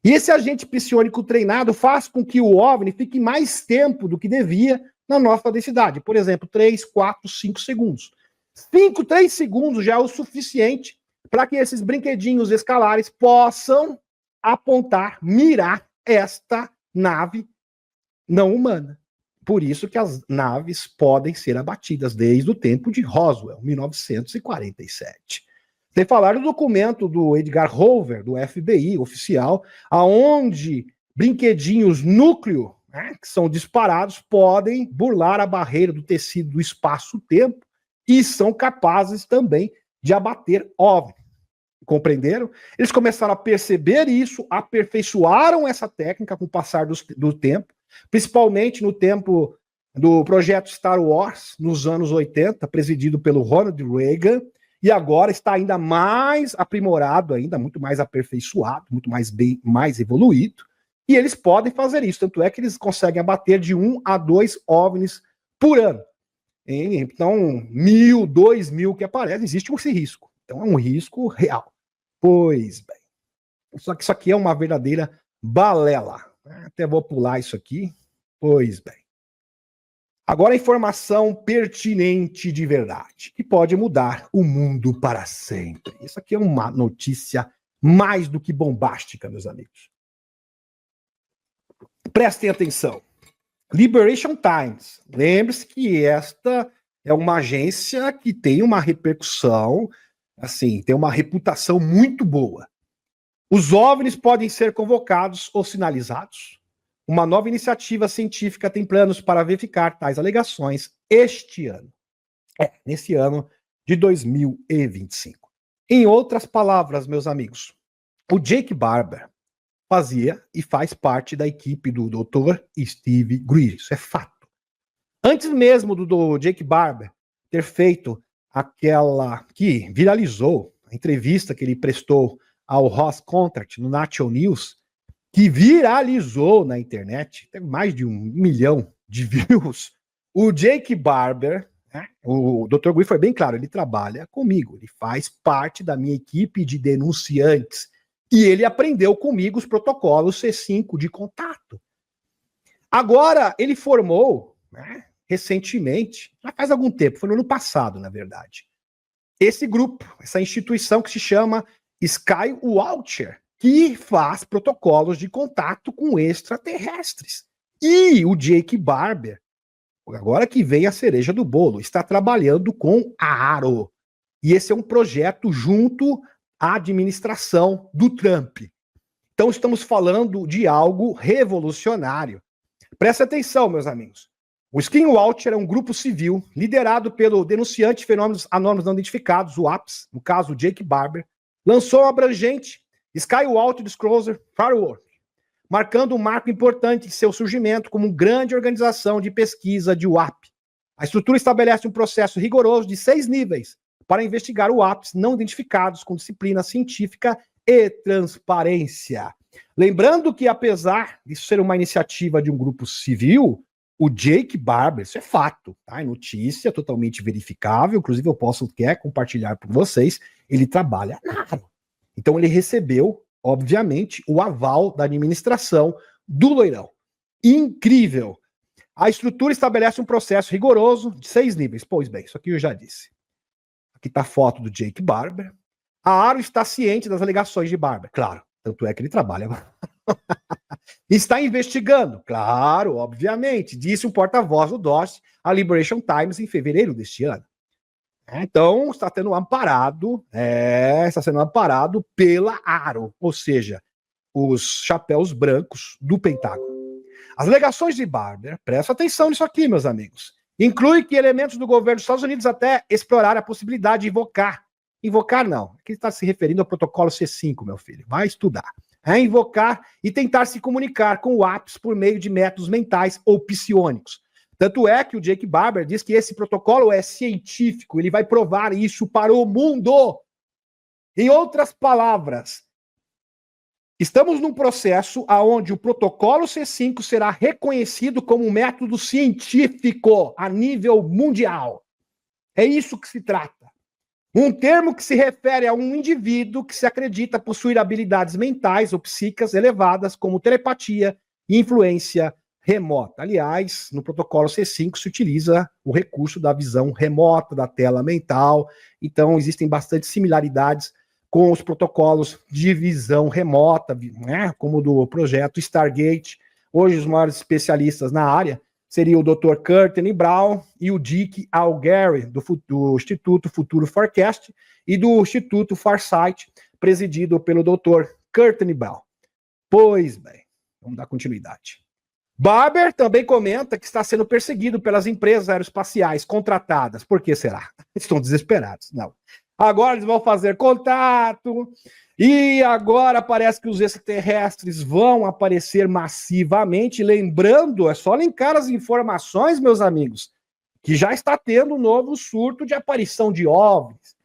e esse agente psiônico treinado faz com que o OVNI fique mais tempo do que devia na nossa densidade. Por exemplo, 3, 4, 5 segundos. 3 segundos já é o suficiente para que esses brinquedinhos escalares possam apontar, mirar esta nave não humana. Por isso que as naves podem ser abatidas desde o tempo de Roswell, 1947. Sem falar do documento do Edgar Hoover, do FBI, oficial, aonde brinquedinhos núcleo, né, que são disparados, podem burlar a barreira do tecido do espaço-tempo e são capazes também de abater OVNI. Compreenderam? Eles começaram a perceber isso, aperfeiçoaram essa técnica com o passar do tempo, principalmente no tempo do projeto Star Wars, nos anos 80, presidido pelo Ronald Reagan, e agora está ainda mais aprimorado, ainda muito mais aperfeiçoado, muito mais evoluído, e eles podem fazer isso, tanto é que eles conseguem abater de 1 a 2 OVNIs por ano. Então, 1.000, 2.000 que aparecem, existe esse risco. Então é um risco real. Pois bem, só que isso aqui é uma verdadeira balela. Até vou pular isso aqui. Pois bem. Agora a informação pertinente de verdade, que pode mudar o mundo para sempre. Isso aqui é uma notícia mais do que bombástica, meus amigos. Prestem atenção. Liberation Times. Lembre-se que esta é uma agência que tem uma repercussão, assim, tem uma reputação muito boa. Os OVNIs podem ser convocados ou sinalizados. Uma nova iniciativa científica tem planos para verificar tais alegações este ano. Nesse ano de 2025. Em outras palavras, meus amigos, o Jake Barber fazia e faz parte da equipe do Dr. Steve Greer. Isso é fato. Antes mesmo do Jake Barber ter feito aquela que viralizou, a entrevista que ele prestou ao Ross Contract no National News, que viralizou na internet, teve mais de 1 milhão de views, o Jake Barber, né, o Dr. Greer foi bem claro, ele trabalha comigo, ele faz parte da minha equipe de denunciantes, e ele aprendeu comigo os protocolos C5 de contato. Agora, ele formou, né, recentemente, já faz algum tempo, foi no ano passado, na verdade, esse grupo, essa instituição que se chama Skywatcher, que faz protocolos de contato com extraterrestres. E o Jake Barber, agora que vem a cereja do bolo, está trabalhando com a AARO. E esse é um projeto junto à administração do Trump. Então estamos falando de algo revolucionário. Presta atenção, meus amigos. O Skywatcher é um grupo civil liderado pelo denunciante de fenômenos anômalos não identificados, o APS, no caso o Jake Barber, lançou um abrangente Skywatcher Disclosure Framework, marcando um marco importante em seu surgimento como uma grande organização de pesquisa de UAP. A estrutura estabelece um processo rigoroso de 6 níveis para investigar UAPs não identificados com disciplina científica e transparência. Lembrando que, apesar de ser uma iniciativa de um grupo civil, o Jake Barber, isso é fato, tá? É notícia totalmente verificável, inclusive eu quero compartilhar com vocês, ele trabalha na AARO. Então ele recebeu, obviamente, o aval da administração do Loirão. Incrível! A estrutura estabelece um processo rigoroso de 6 níveis. Pois bem, isso aqui eu já disse. aqui está a foto do Jake Barber. A ARO está ciente das alegações de Barber, claro, tanto é que ele trabalha. Está investigando, claro, obviamente, disse o porta-voz do DOS à Liberation Times em fevereiro deste ano. Então, está sendo amparado pela ARO, ou seja, os chapéus brancos do Pentágono. As alegações de Barber, presta atenção nisso aqui, meus amigos, inclui que elementos do governo dos Estados Unidos até exploraram a possibilidade de invocar não, aqui está se referindo ao protocolo C5, meu filho, vai estudar, invocar e tentar se comunicar com o APS por meio de métodos mentais ou psiônicos. Tanto é que o Jake Barber diz que esse protocolo é científico, ele vai provar isso para o mundo. Em outras palavras, estamos num processo onde o protocolo C5 será reconhecido como um método científico a nível mundial. É isso que se trata. Um termo que se refere a um indivíduo que se acredita possuir habilidades mentais ou psíquicas elevadas, como telepatia e influência remota. Aliás, no protocolo C5 se utiliza o recurso da visão remota, da tela mental, então existem bastante similaridades com os protocolos de visão remota, né, como do projeto Stargate. Hoje os maiores especialistas na área seriam o Dr. Courtney Brown e o Dick Algary, do Instituto Futuro Forecast e do Instituto Farsight, presidido pelo Dr. Courtney Brown. Pois bem, vamos dar continuidade. Barber também comenta que está sendo perseguido pelas empresas aeroespaciais contratadas. Por que será? Estão desesperados. Não. Agora eles vão fazer contato e agora parece que os extraterrestres vão aparecer massivamente. Lembrando, é só linkar as informações, meus amigos, que já está tendo um novo surto de aparição de OVNIs.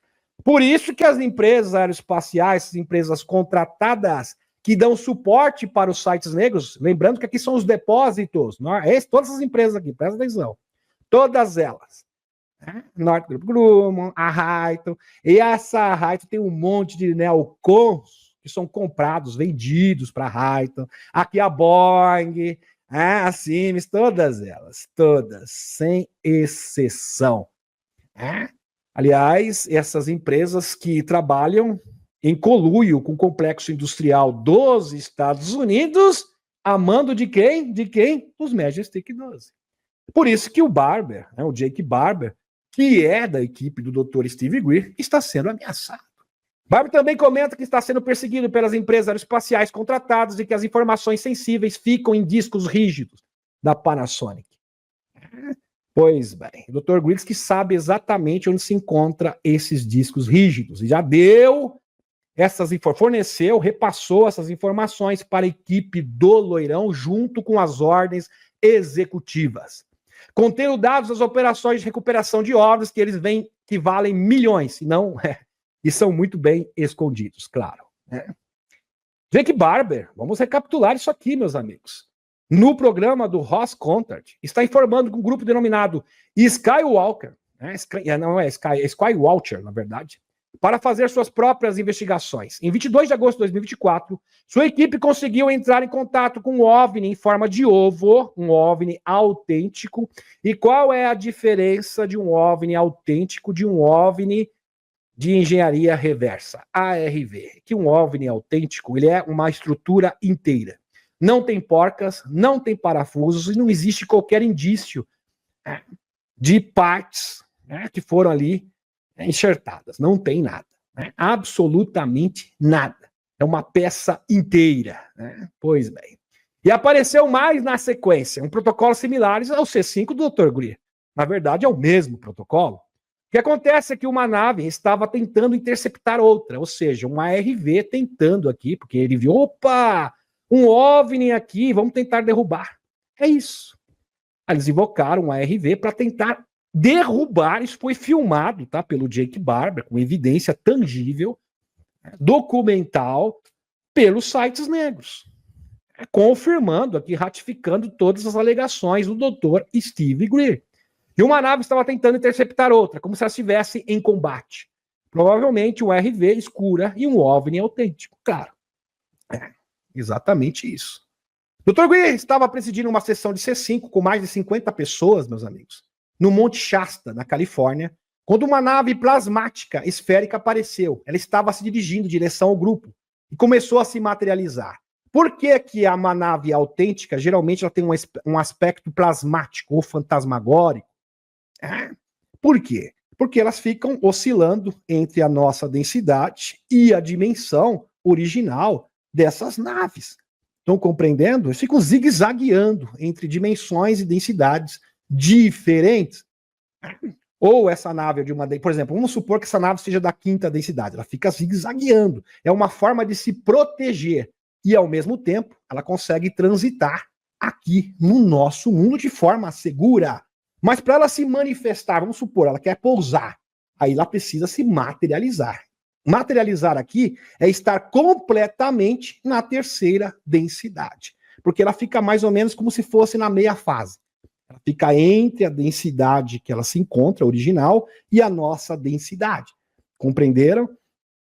Por isso que as empresas aeroespaciais, as empresas contratadas, que dão suporte para os sites negros, lembrando que aqui são os depósitos, todas as empresas aqui, presta atenção, todas elas, Northrop Grumman, a Raytheon, e essa Raytheon tem um monte de neocons que são comprados, vendidos para a Raytheon, aqui a Boeing, a Siemens, todas elas, todas, sem exceção. Aliás, essas empresas que trabalham em conluio com o complexo industrial dos Estados Unidos, a mando de quem? De quem? Os Majestic 12. Por isso que o Barber, o Jake Barber, que é da equipe do Dr. Steve Greer, está sendo ameaçado. Barber também comenta que está sendo perseguido pelas empresas aeroespaciais contratadas e que as informações sensíveis ficam em discos rígidos da Panasonic. Pois bem, o Dr. Greer que sabe exatamente onde se encontram esses discos rígidos e já deu repassou essas informações para a equipe do Loirão junto com as ordens executivas. Contendo dados das operações de recuperação de OVNIs que valem milhões, e são muito bem escondidos, claro. Jake Barber, vamos recapitular isso aqui, meus amigos. No programa do Ross Contart, está informando que um grupo denominado Skywalker, Skywatcher, na verdade, para fazer suas próprias investigações. Em 22 de agosto de 2024, sua equipe conseguiu entrar em contato com um OVNI em forma de ovo, um OVNI autêntico. E qual é a diferença de um OVNI autêntico de um OVNI de engenharia reversa, ARV? Que um OVNI autêntico, ele é uma estrutura inteira. Não tem porcas, não tem parafusos e não existe qualquer indício de partes que foram ali enxertadas, não tem nada, absolutamente nada, é uma peça inteira, Pois bem, e apareceu mais na sequência, um protocolo similar ao C5 do Dr. Greer, na verdade é o mesmo protocolo. O que acontece é que uma nave estava tentando interceptar outra, ou seja, uma ARV tentando aqui, porque ele viu, opa, um OVNI aqui, vamos tentar derrubar, é isso. Eles invocaram uma ARV para tentar derrubar, isso foi filmado, tá, pelo Jake Barber, com evidência tangível, documental, pelos sites negros, confirmando aqui, ratificando todas as alegações do Dr. Steve Greer. E uma nave estava tentando interceptar outra, como se elas estivessem em combate. Provavelmente um RV escura e um OVNI autêntico, claro. Exatamente isso. Dr. Greer estava presidindo uma sessão de C5 com mais de 50 pessoas, meus amigos, no Monte Shasta, na Califórnia, Quando uma nave plasmática esférica apareceu, ela estava se dirigindo em direção ao grupo e começou a se materializar. Por que que uma nave autêntica, geralmente, ela tem um aspecto plasmático ou fantasmagórico? Por quê? Porque elas ficam oscilando entre a nossa densidade e a dimensão original dessas naves. Estão compreendendo? Eles ficam zigue-zagueando entre dimensões e densidades diferentes. Ou essa nave é de uma... Por exemplo, vamos supor que essa nave seja da 5ª densidade. Ela fica zigue-zagueando. É uma forma de se proteger. E, ao mesmo tempo, ela consegue transitar aqui no nosso mundo de forma segura. Mas para ela se manifestar, vamos supor, ela quer pousar. Aí ela precisa se materializar. Materializar aqui é estar completamente na 3ª densidade. Porque ela fica mais ou menos como se fosse na meia fase. Ela fica entre a densidade que ela se encontra, original, e a nossa densidade. Compreenderam?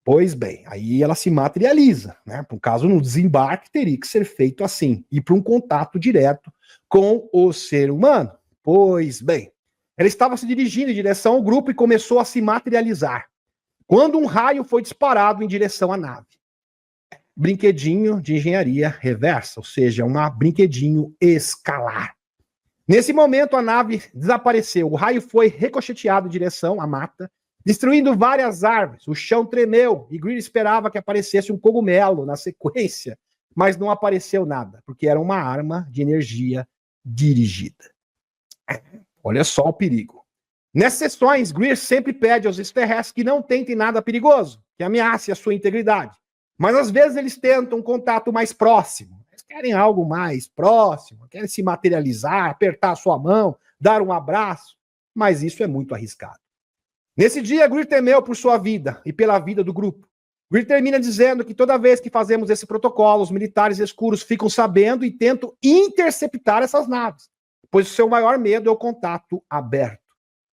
Pois bem, aí ela se materializa, né? Por caso no desembarque, teria que ser feito assim, e para um contato direto com o ser humano. Pois bem, ela estava se dirigindo em direção ao grupo e começou a se materializar, quando um raio foi disparado em direção à nave. Brinquedinho de engenharia reversa, ou seja, um brinquedinho escalar. Nesse momento, a nave desapareceu. O raio foi ricocheteado em direção à mata, destruindo várias árvores. O chão tremeu e Greer esperava que aparecesse um cogumelo na sequência, mas não apareceu nada, porque era uma arma de energia dirigida. Olha só o perigo. Nessas sessões, Greer sempre pede aos extraterrestres que não tentem nada perigoso, que ameace a sua integridade. Mas às vezes eles tentam um contato mais próximo. Eles querem algo mais próximo, querem se materializar, apertar a sua mão, dar um abraço. Mas isso é muito arriscado. Nesse dia, Greer temeu por sua vida e pela vida do grupo. Greer termina dizendo que toda vez que fazemos esse protocolo, os militares escuros ficam sabendo e tentam interceptar essas naves, pois o seu maior medo é o contato aberto.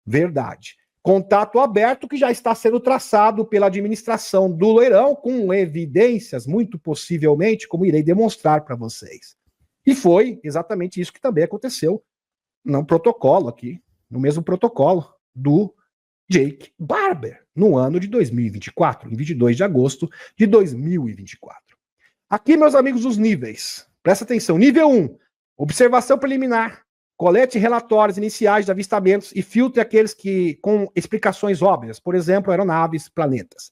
Verdade. Contato aberto que já está sendo traçado pela administração do Loirão, com evidências, muito possivelmente, como irei demonstrar para vocês. E foi exatamente isso que também aconteceu no protocolo aqui, no mesmo protocolo do Jake Barber, no ano de 2024, em 22 de agosto de 2024. Aqui, meus amigos, os níveis. Presta atenção. Nível 1, observação preliminar. Colete relatórios iniciais de avistamentos e filtre aqueles que com explicações óbvias, por exemplo, aeronaves, planetas.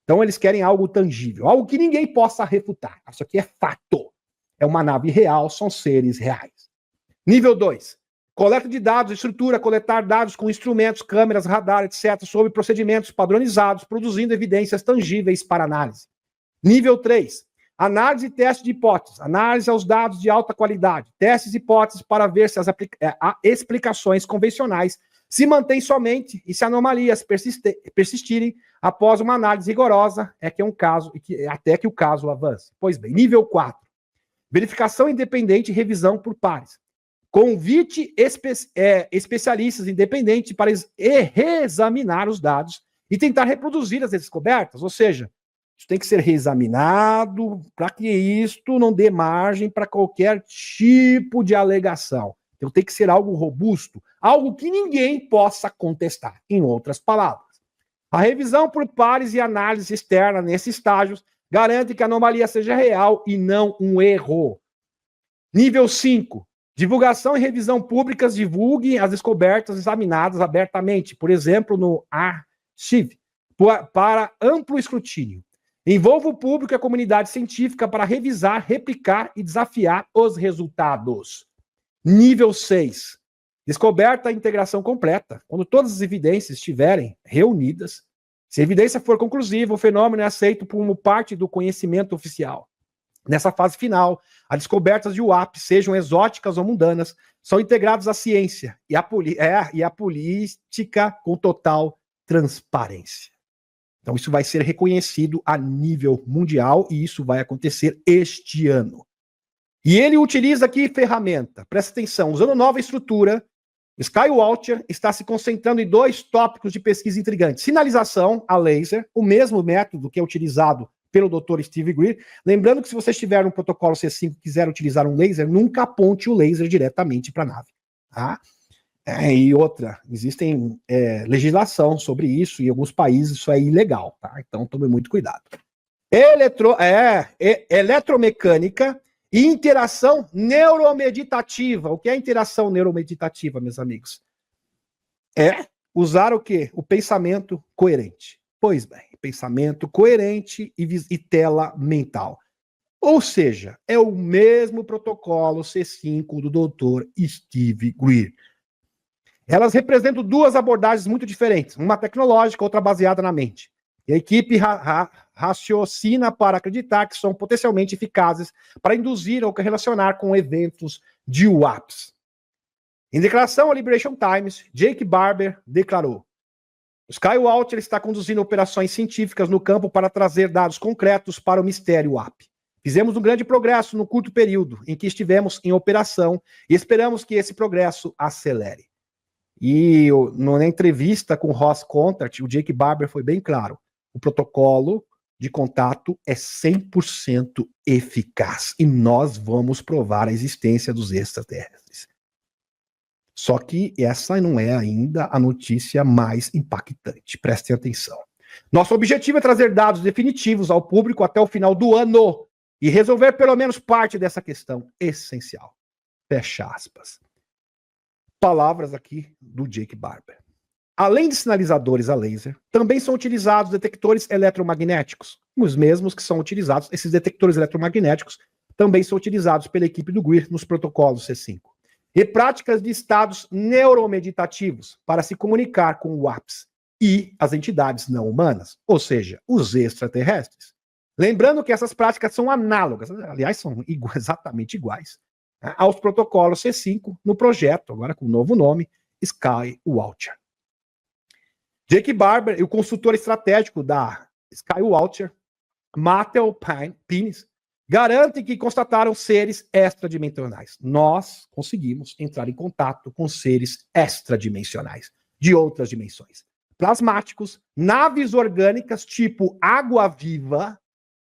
Então eles querem algo tangível, algo que ninguém possa refutar. Isso aqui é fato. É uma nave real, são seres reais. Nível 2. Coleta de dados, estrutura, coletar dados com instrumentos, câmeras, radar, etc., sobre procedimentos padronizados, produzindo evidências tangíveis para análise. Nível 3. Análise e teste de hipóteses, análise aos dados de alta qualidade, testes e hipóteses para ver se as explicações convencionais se mantêm somente e se anomalias persistirem após uma análise rigorosa, até que o caso avance. Pois bem, nível 4. Verificação independente e revisão por pares. Convite especialistas independentes para reexaminar os dados e tentar reproduzir as descobertas, ou seja, isso tem que ser reexaminado para que isto não dê margem para qualquer tipo de alegação. Então tem que ser algo robusto, algo que ninguém possa contestar, em outras palavras. A revisão por pares e análise externa nesses estágios garante que a anomalia seja real e não um erro. Nível 5. Divulgação e revisão públicas divulguem as descobertas examinadas abertamente, por exemplo, no archive, para amplo escrutínio. Envolva o público e a comunidade científica para revisar, replicar e desafiar os resultados. Nível 6. Descoberta a integração completa. Quando todas as evidências estiverem reunidas, se a evidência for conclusiva, o fenômeno é aceito como parte do conhecimento oficial. Nessa fase final, as descobertas de UAP, sejam exóticas ou mundanas, são integradas à ciência e à política com total transparência. Então, isso vai ser reconhecido a nível mundial e isso vai acontecer este ano. E ele utiliza aqui ferramenta. Presta atenção, usando nova estrutura, Skywatcher está se concentrando em 2 tópicos de pesquisa intrigantes. Sinalização a laser, o mesmo método que é utilizado pelo Dr. Steve Greer. Lembrando que se você estiver no protocolo C5 e quiser utilizar um laser, nunca aponte o laser diretamente para a nave. Tá? E outra, existem legislação sobre isso, e em alguns países isso é ilegal, tá? Então tome muito cuidado. Eletromecânica e interação neuromeditativa. O que é interação neuromeditativa, meus amigos? É usar o quê? O pensamento coerente. Pois bem, pensamento coerente e tela mental. Ou seja, é o mesmo protocolo C5 do Dr. Steve Greer. Elas representam duas abordagens muito diferentes, uma tecnológica, outra baseada na mente. E a equipe raciocina para acreditar que são potencialmente eficazes para induzir ou relacionar com eventos de WAPs. Em declaração ao Liberation Times, Jake Barber declarou: o Skywalker está conduzindo operações científicas no campo para trazer dados concretos para o mistério WAP. Fizemos um grande progresso no curto período em que estivemos em operação e esperamos que esse progresso acelere. E na entrevista com o Ross Contart, o Jake Barber foi bem claro. O protocolo de contato é 100% eficaz. E nós vamos provar a existência dos extraterrestres. Só que essa não é ainda a notícia mais impactante. Prestem atenção. Nosso objetivo é trazer dados definitivos ao público até o final do ano e resolver pelo menos parte dessa questão essencial. Fecha aspas. Palavras aqui do Jake Barber. Além de sinalizadores a laser, também são utilizados detectores eletromagnéticos, os mesmos que são utilizados, esses detectores eletromagnéticos também são utilizados pela equipe do Greer nos protocolos C5. E práticas de estados neuromeditativos para se comunicar com o WAPs e as entidades não humanas, ou seja, os extraterrestres. Lembrando que essas práticas são análogas, aliás, são exatamente iguais aos protocolos C5 no projeto, agora com o novo nome, Skywatcher. Jake Barber e o consultor estratégico da Skywatcher, Matthew Pines, garantem que constataram seres extradimensionais. Nós conseguimos entrar em contato com seres extradimensionais, de outras dimensões. Plasmáticos, naves orgânicas tipo água-viva,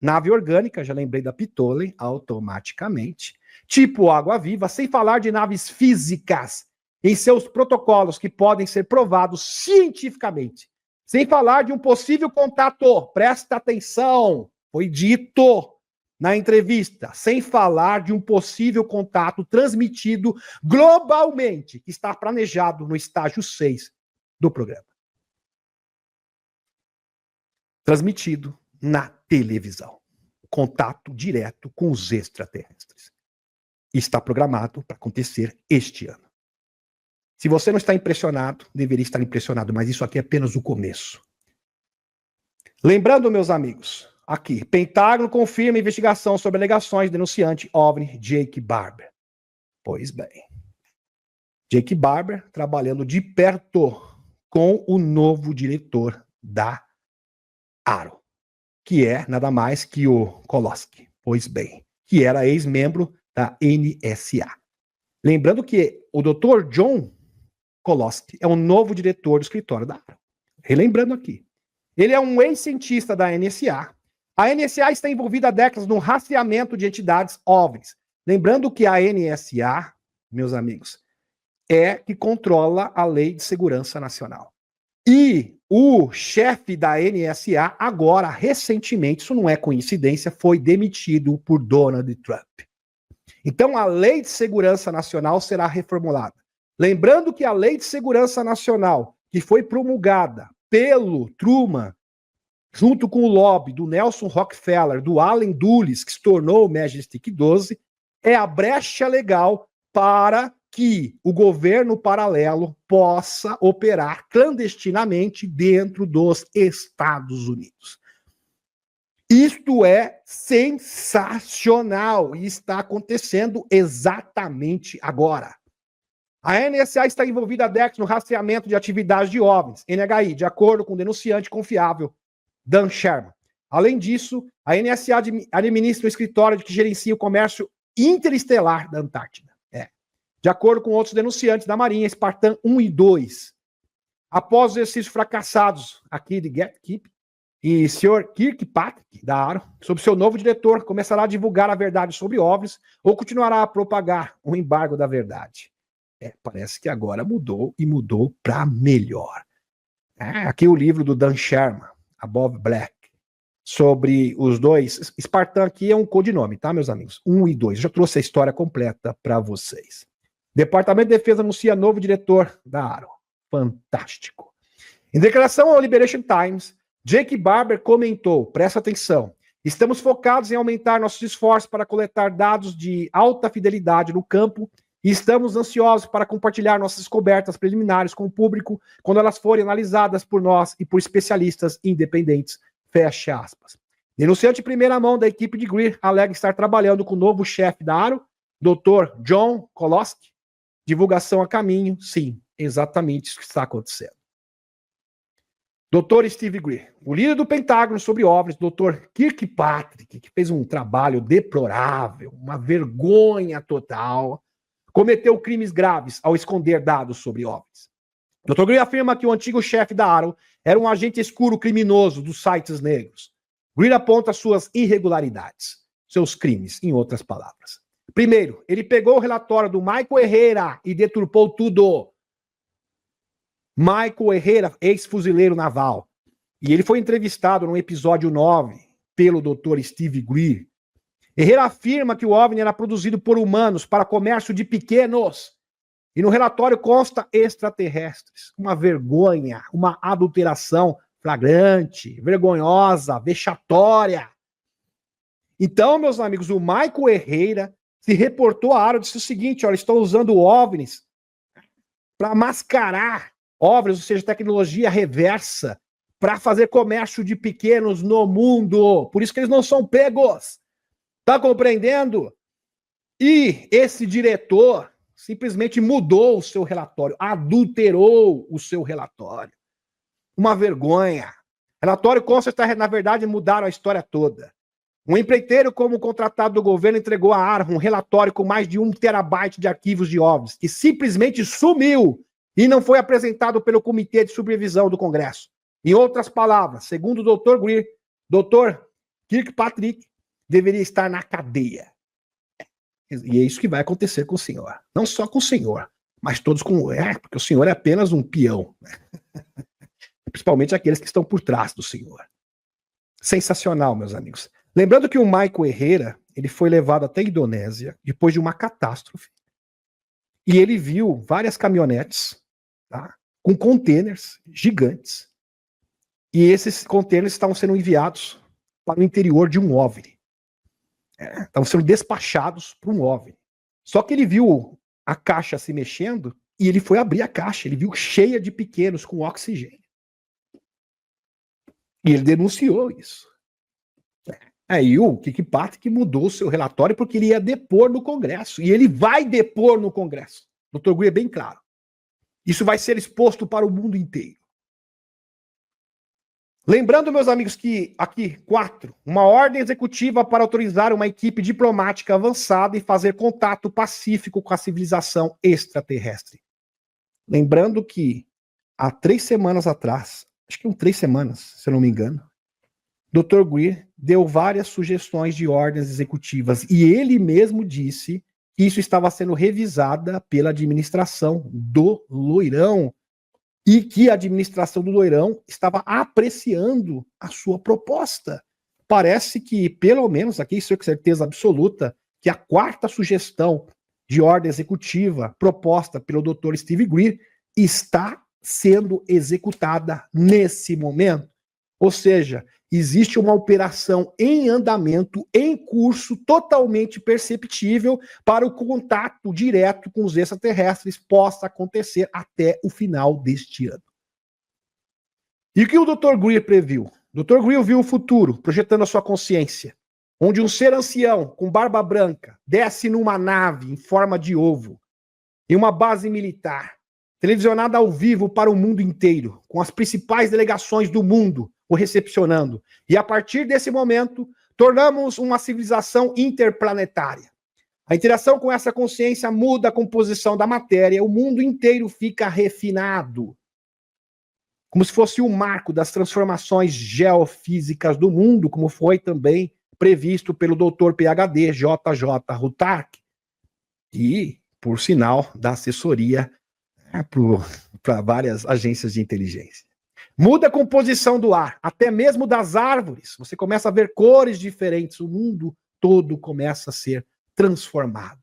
nave orgânica, já lembrei da Pitole, automaticamente, tipo água-viva, sem falar de naves físicas em seus protocolos que podem ser provados cientificamente, sem falar de um possível contato, presta atenção, foi dito na entrevista, sem falar de um possível contato transmitido globalmente, que está planejado no estágio 6 do programa. Transmitido na televisão. Contato direto com os extraterrestres. Está programado para acontecer este ano. Se você não está impressionado, deveria estar impressionado, mas isso aqui é apenas o começo. Lembrando, meus amigos, aqui, Pentágono confirma investigação sobre alegações de denunciante OVNI Jake Barber. Pois bem, Jake Barber trabalhando de perto com o novo diretor da AARO, que é nada mais que o Koloski, pois bem, que era ex-membro da NSA. Lembrando que o Dr. John Koloski é o novo diretor do escritório da AARO. Relembrando aqui. Ele é um ex-cientista da NSA. A NSA está envolvida há décadas no rastreamento de entidades OVNIs. Lembrando que a NSA, meus amigos, é que controla a Lei de Segurança Nacional. E o chefe da NSA, agora, recentemente, isso não é coincidência, foi demitido por Donald Trump. Então, a Lei de Segurança Nacional será reformulada. Lembrando que a Lei de Segurança Nacional, que foi promulgada pelo Truman, junto com o lobby do Nelson Rockefeller, do Allen Dulles, que se tornou o Majestic 12, é a brecha legal para que o governo paralelo possa operar clandestinamente dentro dos Estados Unidos. Isto é sensacional e está acontecendo exatamente agora. A NSA está envolvida há décadas no rastreamento de atividades de OVNIs, NHI, de acordo com o denunciante confiável Dan Sherman. Além disso, a NSA administra um escritório que gerencia o comércio interestelar da Antártida. De acordo com outros denunciantes da Marinha, Spartan 1 e 2. Após os exercícios fracassados aqui de Gatekeep, e o Sr. Kirkpatrick, da AARO, sob seu novo diretor, começará a divulgar a verdade sobre OVNIs ou continuará a propagar o embargo da verdade. Parece que agora mudou e mudou para melhor. Aqui o livro do Dan Sherman, Above Black, sobre os dois. Spartan aqui é um codinome, tá, meus amigos? 1 e 2. Já trouxe a história completa para vocês. Departamento de Defesa anuncia novo diretor da Arrow. Fantástico. Em declaração ao Liberation Times, Jake Barber comentou, presta atenção, estamos focados em aumentar nossos esforços para coletar dados de alta fidelidade no campo e estamos ansiosos para compartilhar nossas descobertas preliminares com o público quando elas forem analisadas por nós e por especialistas independentes. Fecha aspas. Denunciante em primeira mão da equipe de Greer alega estar trabalhando com o novo chefe da Arrow, Dr. John Koloski. Divulgação a caminho, sim, exatamente isso que está acontecendo. Dr. Steve Greer, o líder do Pentágono sobre OVNIs, Dr. Kirkpatrick, que fez um trabalho deplorável, uma vergonha total, cometeu crimes graves ao esconder dados sobre OVNIs. Dr. Greer afirma que o antigo chefe da Arrow era um agente escuro criminoso dos sites negros. Greer aponta suas irregularidades, seus crimes, em outras palavras. Primeiro, ele pegou o relatório do Michael Herrera e deturpou tudo. Michael Herrera, ex-fuzileiro naval. E ele foi entrevistado no episódio 9 pelo Dr. Steve Greer. Herrera afirma que o OVNI era produzido por humanos para comércio de pequenos. E no relatório consta extraterrestres. Uma vergonha, uma adulteração flagrante, vergonhosa, vexatória. Então, meus amigos, o Michael Herrera se reportou à Arrow e disse o seguinte, olha, estão usando OVNIs para mascarar OVNIs, ou seja, tecnologia reversa, para fazer comércio de pequenos no mundo. Por isso que eles não são pegos. Tá compreendendo? E esse diretor simplesmente mudou o seu relatório, adulterou o seu relatório. Uma vergonha. Relatório consta que, na verdade, mudaram a história toda. Um empreiteiro, como contratado do governo, entregou à Arrow um relatório com mais de 1 terabyte de arquivos de OVNIs, que simplesmente sumiu e não foi apresentado pelo Comitê de Supervisão do Congresso. Em outras palavras, segundo o Dr. Greer, Dr. Kirkpatrick deveria estar na cadeia. E é isso que vai acontecer com o senhor. Não só com o senhor, mas todos com... porque o senhor é apenas um peão. Principalmente aqueles que estão por trás do senhor. Sensacional, meus amigos. Lembrando que o Michael Herrera, ele foi levado até a Indonésia depois de uma catástrofe. E ele viu várias caminhonetes, tá, com containers gigantes. E esses containers estavam sendo enviados para o interior de um OVNI. Estavam sendo despachados para um OVNI. Só que ele viu a caixa se mexendo e ele foi abrir a caixa. Ele viu cheia de pequenos com oxigênio. E ele denunciou isso. Aí o Kirkpatrick mudou o seu relatório porque ele ia depor no Congresso. E ele vai depor no Congresso. Dr. Greer é bem claro. Isso vai ser exposto para o mundo inteiro. Lembrando, meus amigos, que aqui, 4, uma ordem executiva para autorizar uma equipe diplomática avançada e fazer contato pacífico com a civilização extraterrestre. Lembrando que há 3 semanas atrás, acho que 3 semanas, se eu não me engano, Dr. Greer deu várias sugestões de ordens executivas e ele mesmo disse que isso estava sendo revisada pela administração do Loirão e que a administração do Loirão estava apreciando a sua proposta. Parece que, pelo menos aqui, isso é com certeza absoluta, que a 4ª sugestão de ordem executiva proposta pelo Dr. Steve Greer está sendo executada nesse momento. Ou seja, existe uma operação em andamento, em curso, totalmente perceptível para o contato direto com os extraterrestres possa acontecer até o final deste ano. E o que o Dr. Greer previu? O Dr. Greer viu o futuro, projetando a sua consciência, onde um ser ancião com barba branca desce numa nave em forma de ovo, em uma base militar, televisionada ao vivo para o mundo inteiro, com as principais delegações do mundo o recepcionando. E a partir desse momento, tornamos uma civilização interplanetária. A interação com essa consciência muda a composição da matéria, o mundo inteiro fica refinado. Como se fosse o marco das transformações geofísicas do mundo, como foi também previsto pelo Dr. PhD J.J. Rutark. E por sinal, da assessoria para várias agências de inteligência. Muda a composição do ar, até mesmo das árvores. Você começa a ver cores diferentes, o mundo todo começa a ser transformado.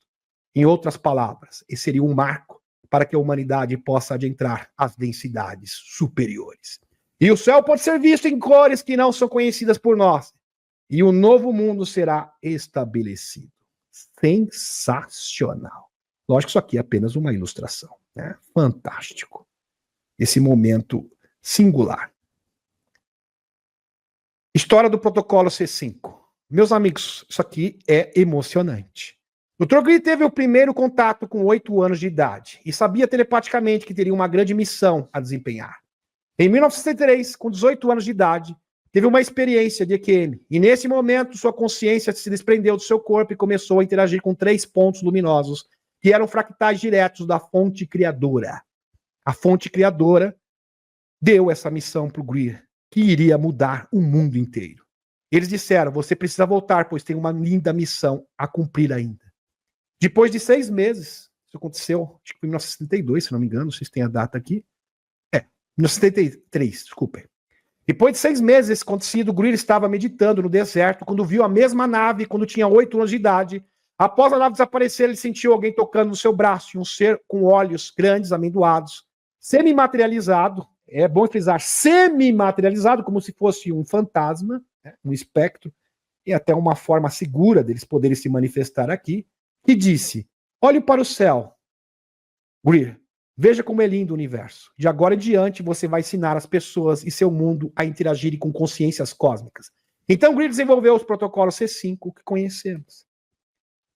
Em outras palavras, esse seria um marco para que a humanidade possa adentrar às densidades superiores. E o céu pode ser visto em cores que não são conhecidas por nós. E o novo mundo será estabelecido. Sensacional. Lógico que isso aqui é apenas uma ilustração, né? Fantástico. Esse momento singular. História do protocolo C5. Meus amigos, isso aqui é emocionante. O Dr. Greer teve o primeiro contato com 8 anos de idade e sabia telepaticamente que teria uma grande missão a desempenhar. Em 1963, com 18 anos de idade, teve uma experiência de EQM e nesse momento sua consciência se desprendeu do seu corpo e começou a interagir com 3 pontos luminosos que eram fractais diretos da fonte criadora. A fonte criadora deu essa missão para o Greer, que iria mudar o mundo inteiro. Eles disseram, você precisa voltar, pois tem uma linda missão a cumprir ainda. Depois de 6 meses, isso aconteceu, acho que foi em 1972, se não me engano, vocês têm a data aqui. 1973, desculpem. Depois de 6 meses esse acontecido, o Greer estava meditando no deserto, quando viu a mesma nave, quando tinha 8 anos de idade. Após a nave desaparecer, ele sentiu alguém tocando no seu braço, e um ser com olhos grandes, amendoados, semi-materializado, é bom frisar, semi-materializado, como se fosse um fantasma, né, um espectro, e até uma forma segura deles poderem se manifestar aqui, que disse, olhe para o céu, Greer, veja como é lindo o universo. De agora em diante, você vai ensinar as pessoas e seu mundo a interagirem com consciências cósmicas. Então, Greer desenvolveu os protocolos C5 que conhecemos.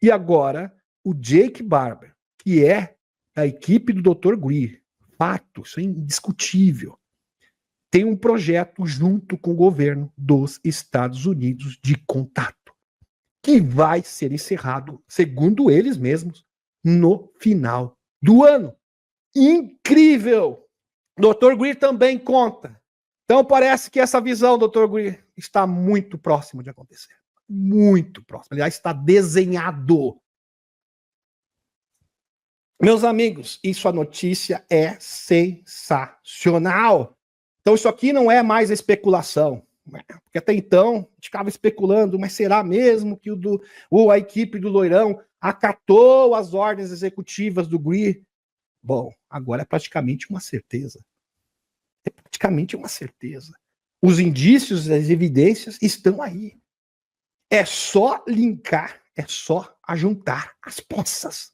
E agora, o Jake Barber, que é da equipe do Dr. Greer, fato, isso é indiscutível, tem um projeto junto com o governo dos Estados Unidos de contato, que vai ser encerrado, segundo eles mesmos, no final do ano. Incrível! Dr. Greer também conta. Então parece que essa visão, Dr. Greer, está muito próximo de acontecer. Muito próximo. Aliás, está desenhado. Meus amigos, isso a notícia é sensacional. Então isso aqui não é mais especulação. Porque até então, a gente ficava especulando, mas será mesmo que a equipe do Loirão acatou as ordens executivas do Greer? Bom, agora é praticamente uma certeza. É praticamente uma certeza. Os indícios, as evidências estão aí. É só linkar, é só ajuntar as peças.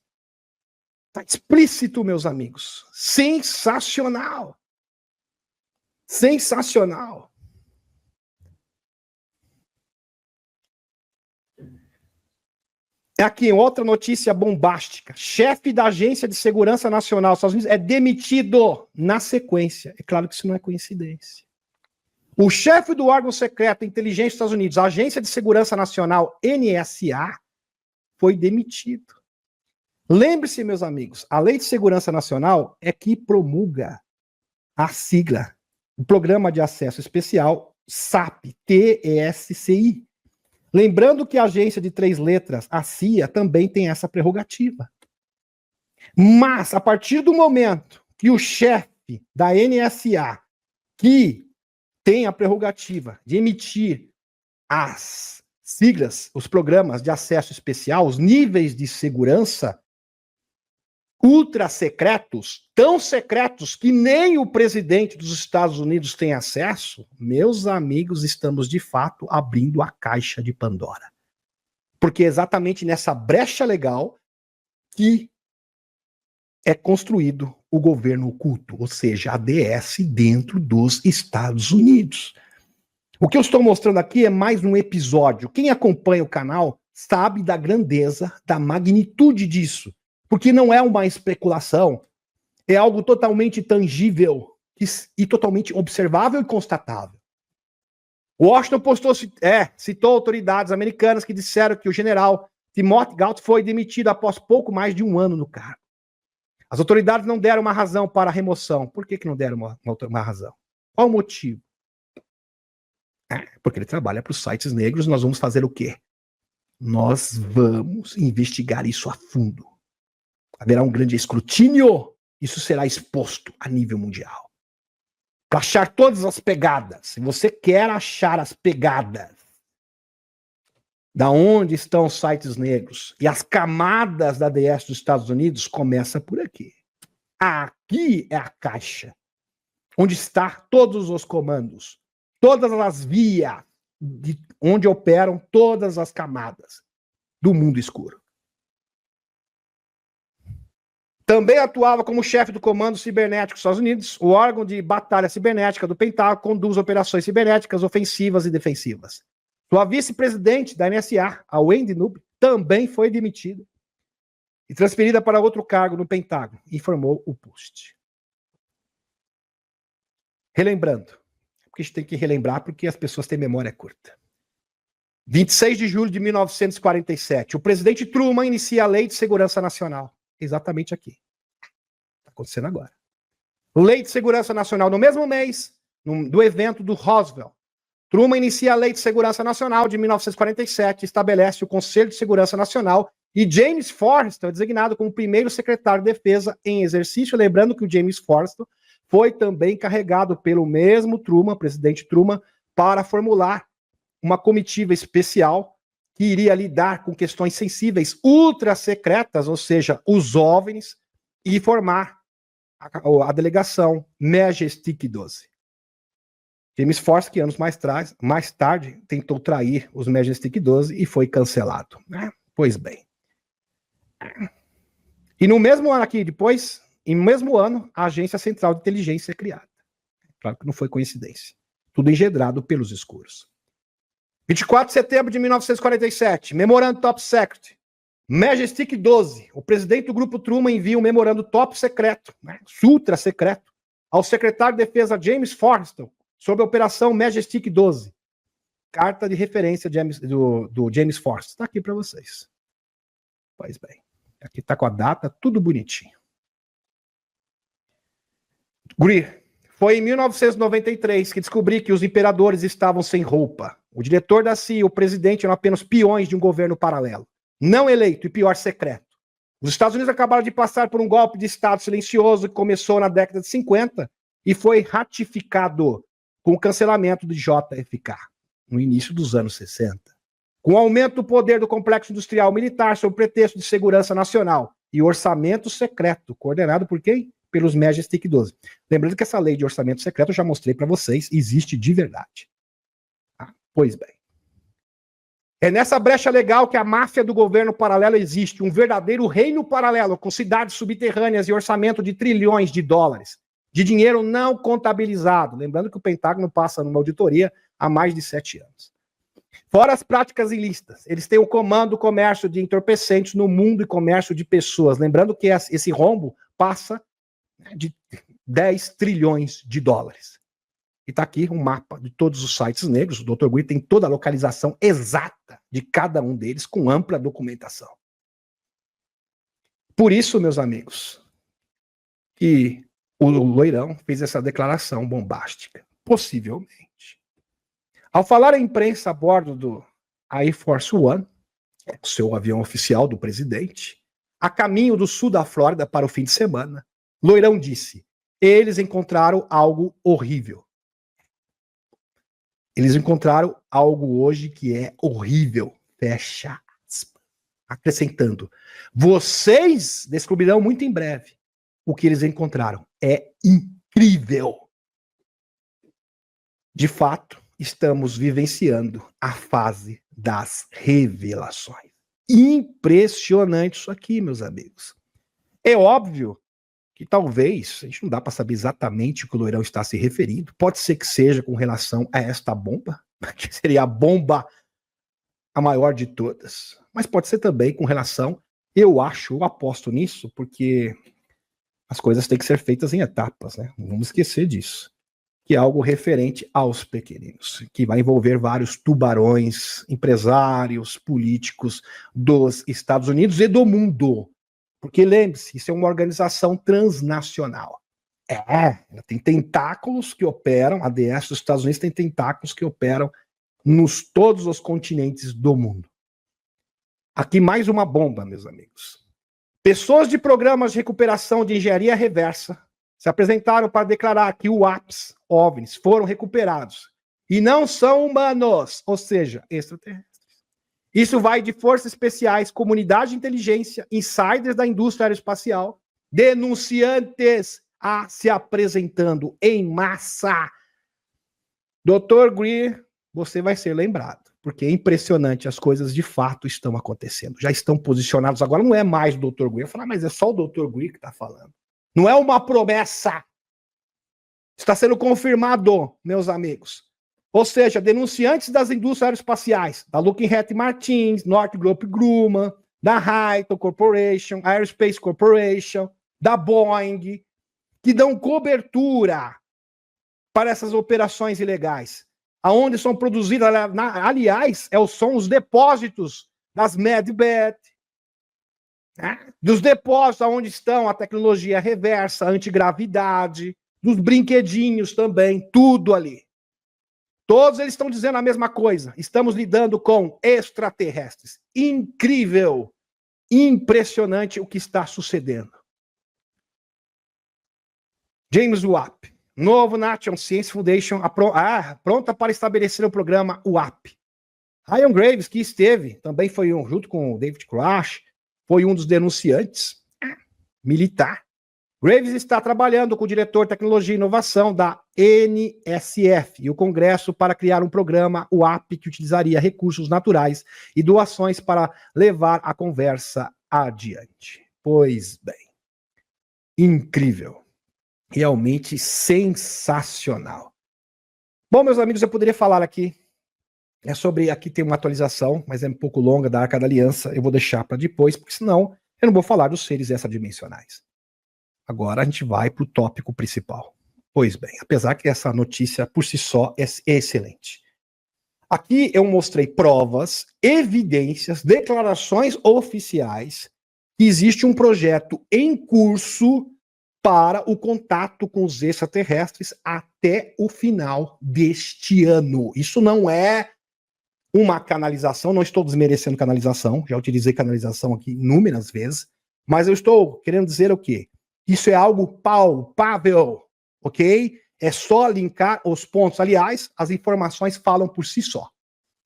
Está explícito, meus amigos. Sensacional. Sensacional. Aqui, outra notícia bombástica. Chefe da Agência de Segurança Nacional dos Estados Unidos é demitido na sequência. É claro que isso não é coincidência. O chefe do órgão secreto de inteligência dos Estados Unidos, a Agência de Segurança Nacional, NSA, foi demitido. Lembre-se, meus amigos, a Lei de Segurança Nacional é que promulga a sigla, o Programa de Acesso Especial, SAP, TESCI. Lembrando que a agência de 3 letras, a CIA, também tem essa prerrogativa. Mas, a partir do momento que o chefe da NSA, que tem a prerrogativa de emitir as siglas, os programas de acesso especial, os níveis de segurança ultra secretos, tão secretos que nem o presidente dos Estados Unidos tem acesso, meus amigos, estamos de fato abrindo a caixa de Pandora. Porque é exatamente nessa brecha legal que é construído o governo oculto, ou seja, a DS dentro dos Estados Unidos. O que eu estou mostrando aqui é mais um episódio. Quem acompanha o canal sabe da grandeza, da magnitude disso. Porque não é uma especulação, é algo totalmente tangível e totalmente observável e constatável. Washington citou autoridades americanas que disseram que o general Timothy Galt foi demitido após pouco mais de 1 ano no cargo. As autoridades não deram uma razão para a remoção. Por que não deram uma razão? Qual o motivo? Porque ele trabalha para os sites negros, nós vamos fazer o quê? Nós vamos investigar isso a fundo. haverá um grande escrutínio, isso será exposto a nível mundial. Para achar todas as pegadas, se você quer achar as pegadas, da onde estão os sites negros e as camadas da DS dos Estados Unidos, começa por aqui. Aqui é a caixa, onde está todos os comandos, todas as vias, de onde operam todas as camadas do mundo escuro. Também atuava como chefe do Comando Cibernético dos Estados Unidos, o órgão de batalha cibernética do Pentágono conduz operações cibernéticas ofensivas e defensivas. Sua vice-presidente da NSA, a Wendy Newby, também foi demitida e transferida para outro cargo no Pentágono, informou o Post. Relembrando, porque a gente tem que relembrar porque as pessoas têm memória curta. 26 de julho de 1947, o presidente Truman inicia a Lei de Segurança Nacional. Exatamente aqui. Está acontecendo agora. Lei de Segurança Nacional. No mesmo mês, do evento do Roosevelt, Truman inicia a Lei de Segurança Nacional de 1947, estabelece o Conselho de Segurança Nacional e James Forrestal é designado como primeiro secretário de Defesa em exercício. Lembrando que o James Forrestal foi também carregado pelo mesmo Truman, presidente Truman, para formular uma comitiva especial que iria lidar com questões sensíveis ultra secretas, ou seja, os OVNIs, e formar a delegação Majestic 12. James Forrestal, que anos mais tarde, tentou trair os Majestic 12 e foi cancelado. Pois bem. E no mesmo ano aqui, depois, em mesmo ano, a Agência Central de Inteligência é criada. Claro que não foi coincidência. Tudo engendrado pelos escuros. 24 de setembro de 1947, Memorando Top Secret. Majestic 12, o presidente do Grupo Truman envia um memorando top secreto, ultra secreto, ao secretário de Defesa James Forrestal, sobre a Operação Majestic 12. Carta de referência do James Forrestal. Está aqui para vocês. Pois bem. Aqui está com a data, tudo bonitinho. Greer. Foi em 1993 que descobri que os imperadores estavam sem roupa. O diretor da CIA e o presidente eram apenas peões de um governo paralelo. Não eleito e pior, secreto. Os Estados Unidos acabaram de passar por um golpe de Estado silencioso que começou na década de 50 e foi ratificado com o cancelamento do JFK, no início dos anos 60. Com o aumento do poder do complexo industrial militar sob pretexto de segurança nacional e orçamento secreto, coordenado por quem? Pelos Majestic 12. Lembrando que essa lei de orçamento secreto eu já mostrei para vocês, existe de verdade. Pois bem. É nessa brecha legal que a máfia do governo paralelo existe, um verdadeiro reino paralelo, com cidades subterrâneas e orçamento de trilhões de dólares, de dinheiro não contabilizado. Lembrando que o Pentágono passa numa auditoria há mais de 7 anos. Fora as práticas ilícitas, eles têm o comando do comércio de entorpecentes no mundo e comércio de pessoas. Lembrando que esse rombo passa de 10 trilhões de dólares. E está aqui um mapa de todos os sites negros. O Dr. Greer tem toda a localização exata de cada um deles, com ampla documentação. Por isso, meus amigos, que o Loirão fez essa declaração bombástica. Possivelmente. Ao falar à imprensa a bordo do Air Force One, o seu avião oficial do presidente, a caminho do sul da Flórida para o fim de semana, Loirão disse: eles encontraram algo horrível. Eles encontraram algo hoje que é horrível. Fecha aspas. Acrescentando: vocês descobrirão muito em breve o que eles encontraram. É incrível. De fato, estamos vivenciando a fase das revelações. Impressionante isso aqui, meus amigos. É óbvio que talvez, a gente não dá para saber exatamente o que o Loirão está se referindo, pode ser que seja com relação a esta bomba, que seria a bomba a maior de todas, mas pode ser também com relação, eu aposto nisso, porque as coisas têm que ser feitas em etapas, né? Não vamos esquecer disso, que é algo referente aos pequeninos, que vai envolver vários tubarões, empresários, políticos dos Estados Unidos e do mundo. Porque lembre-se, isso é uma organização transnacional. Ela tem tentáculos que operam, a DS dos Estados Unidos tem tentáculos que operam nos todos os continentes do mundo. Aqui mais uma bomba, meus amigos. Pessoas de programas de recuperação de engenharia reversa se apresentaram para declarar que UAPs, OVNIs, foram recuperados e não são humanos, ou seja, extraterrestres. Isso vai de forças especiais, comunidade de inteligência, insiders da indústria aeroespacial, denunciantes se apresentando em massa. Dr. Greer, você vai ser lembrado, porque é impressionante, as coisas de fato estão acontecendo, já estão posicionados, agora não é mais o Dr. Greer, falar, mas é só o Dr. Greer que está falando. Não é uma promessa, está sendo confirmado, meus amigos. Ou seja, denunciantes das indústrias aeroespaciais, da Lockheed Martin, Northrop Grumman, da Raytheon Corporation, Aerospace Corporation, da Boeing, que dão cobertura para essas operações ilegais, aonde são produzidas, aliás, são os depósitos das Medbed, né? Dos depósitos onde estão a tecnologia reversa, antigravidade, dos brinquedinhos também, tudo ali. Todos eles estão dizendo a mesma coisa. Estamos lidando com extraterrestres. Incrível, impressionante o que está sucedendo. James Wap, novo National Science Foundation, pronta para estabelecer o programa UAP. Ryan Graves, que esteve, também foi junto com o David Crash, foi um dos denunciantes militar. Graves está trabalhando com o diretor de tecnologia e inovação da NSF e o Congresso para criar um programa UAP que utilizaria recursos naturais e doações para levar a conversa adiante. Pois bem, incrível, realmente sensacional. Bom, meus amigos, eu poderia falar aqui, aqui tem uma atualização, mas é um pouco longa da Arca da Aliança, eu vou deixar para depois, porque senão eu não vou falar dos seres extradimensionais. Agora a gente vai para o tópico principal. Pois bem, apesar que essa notícia por si só é excelente. Aqui eu mostrei provas, evidências, declarações oficiais que existe um projeto em curso para o contato com os extraterrestres até o final deste ano. Isso não é uma canalização, não estou desmerecendo canalização, já utilizei canalização aqui inúmeras vezes, mas eu estou querendo dizer o quê? Isso é algo palpável, ok? É só linkar os pontos. Aliás, as informações falam por si só.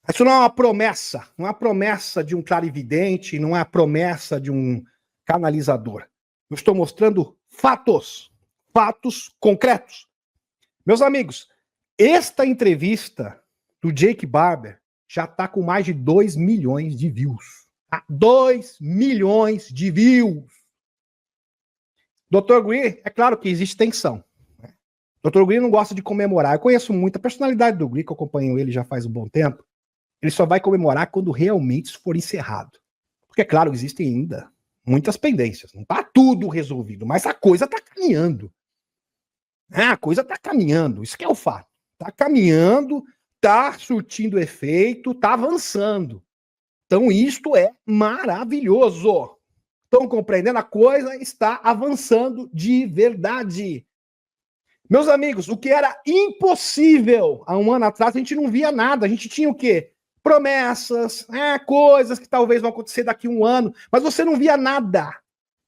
Isso não é uma promessa, não é a promessa de um clarividente, não é a promessa de um canalizador. Eu estou mostrando fatos concretos. Meus amigos, esta entrevista do Jake Barber já está com mais de 2 milhões de views. Tá? 2 milhões de views. Dr. Greer, é claro que existe tensão. Né? Dr. Greer não gosta de comemorar. Eu conheço muito a personalidade do Greer, que eu acompanho ele já faz um bom tempo. Ele só vai comemorar quando realmente isso for encerrado. Porque, é claro, existem ainda muitas pendências. Não está tudo resolvido, mas a coisa está caminhando. A coisa está caminhando. Isso que é o fato. Está caminhando, está surtindo efeito, está avançando. Então, isto é maravilhoso. Estão compreendendo? A coisa está avançando de verdade. Meus amigos, o que era impossível há um ano atrás, a gente não via nada. A gente tinha o quê? Promessas, coisas que talvez vão acontecer daqui a um ano, mas você não via nada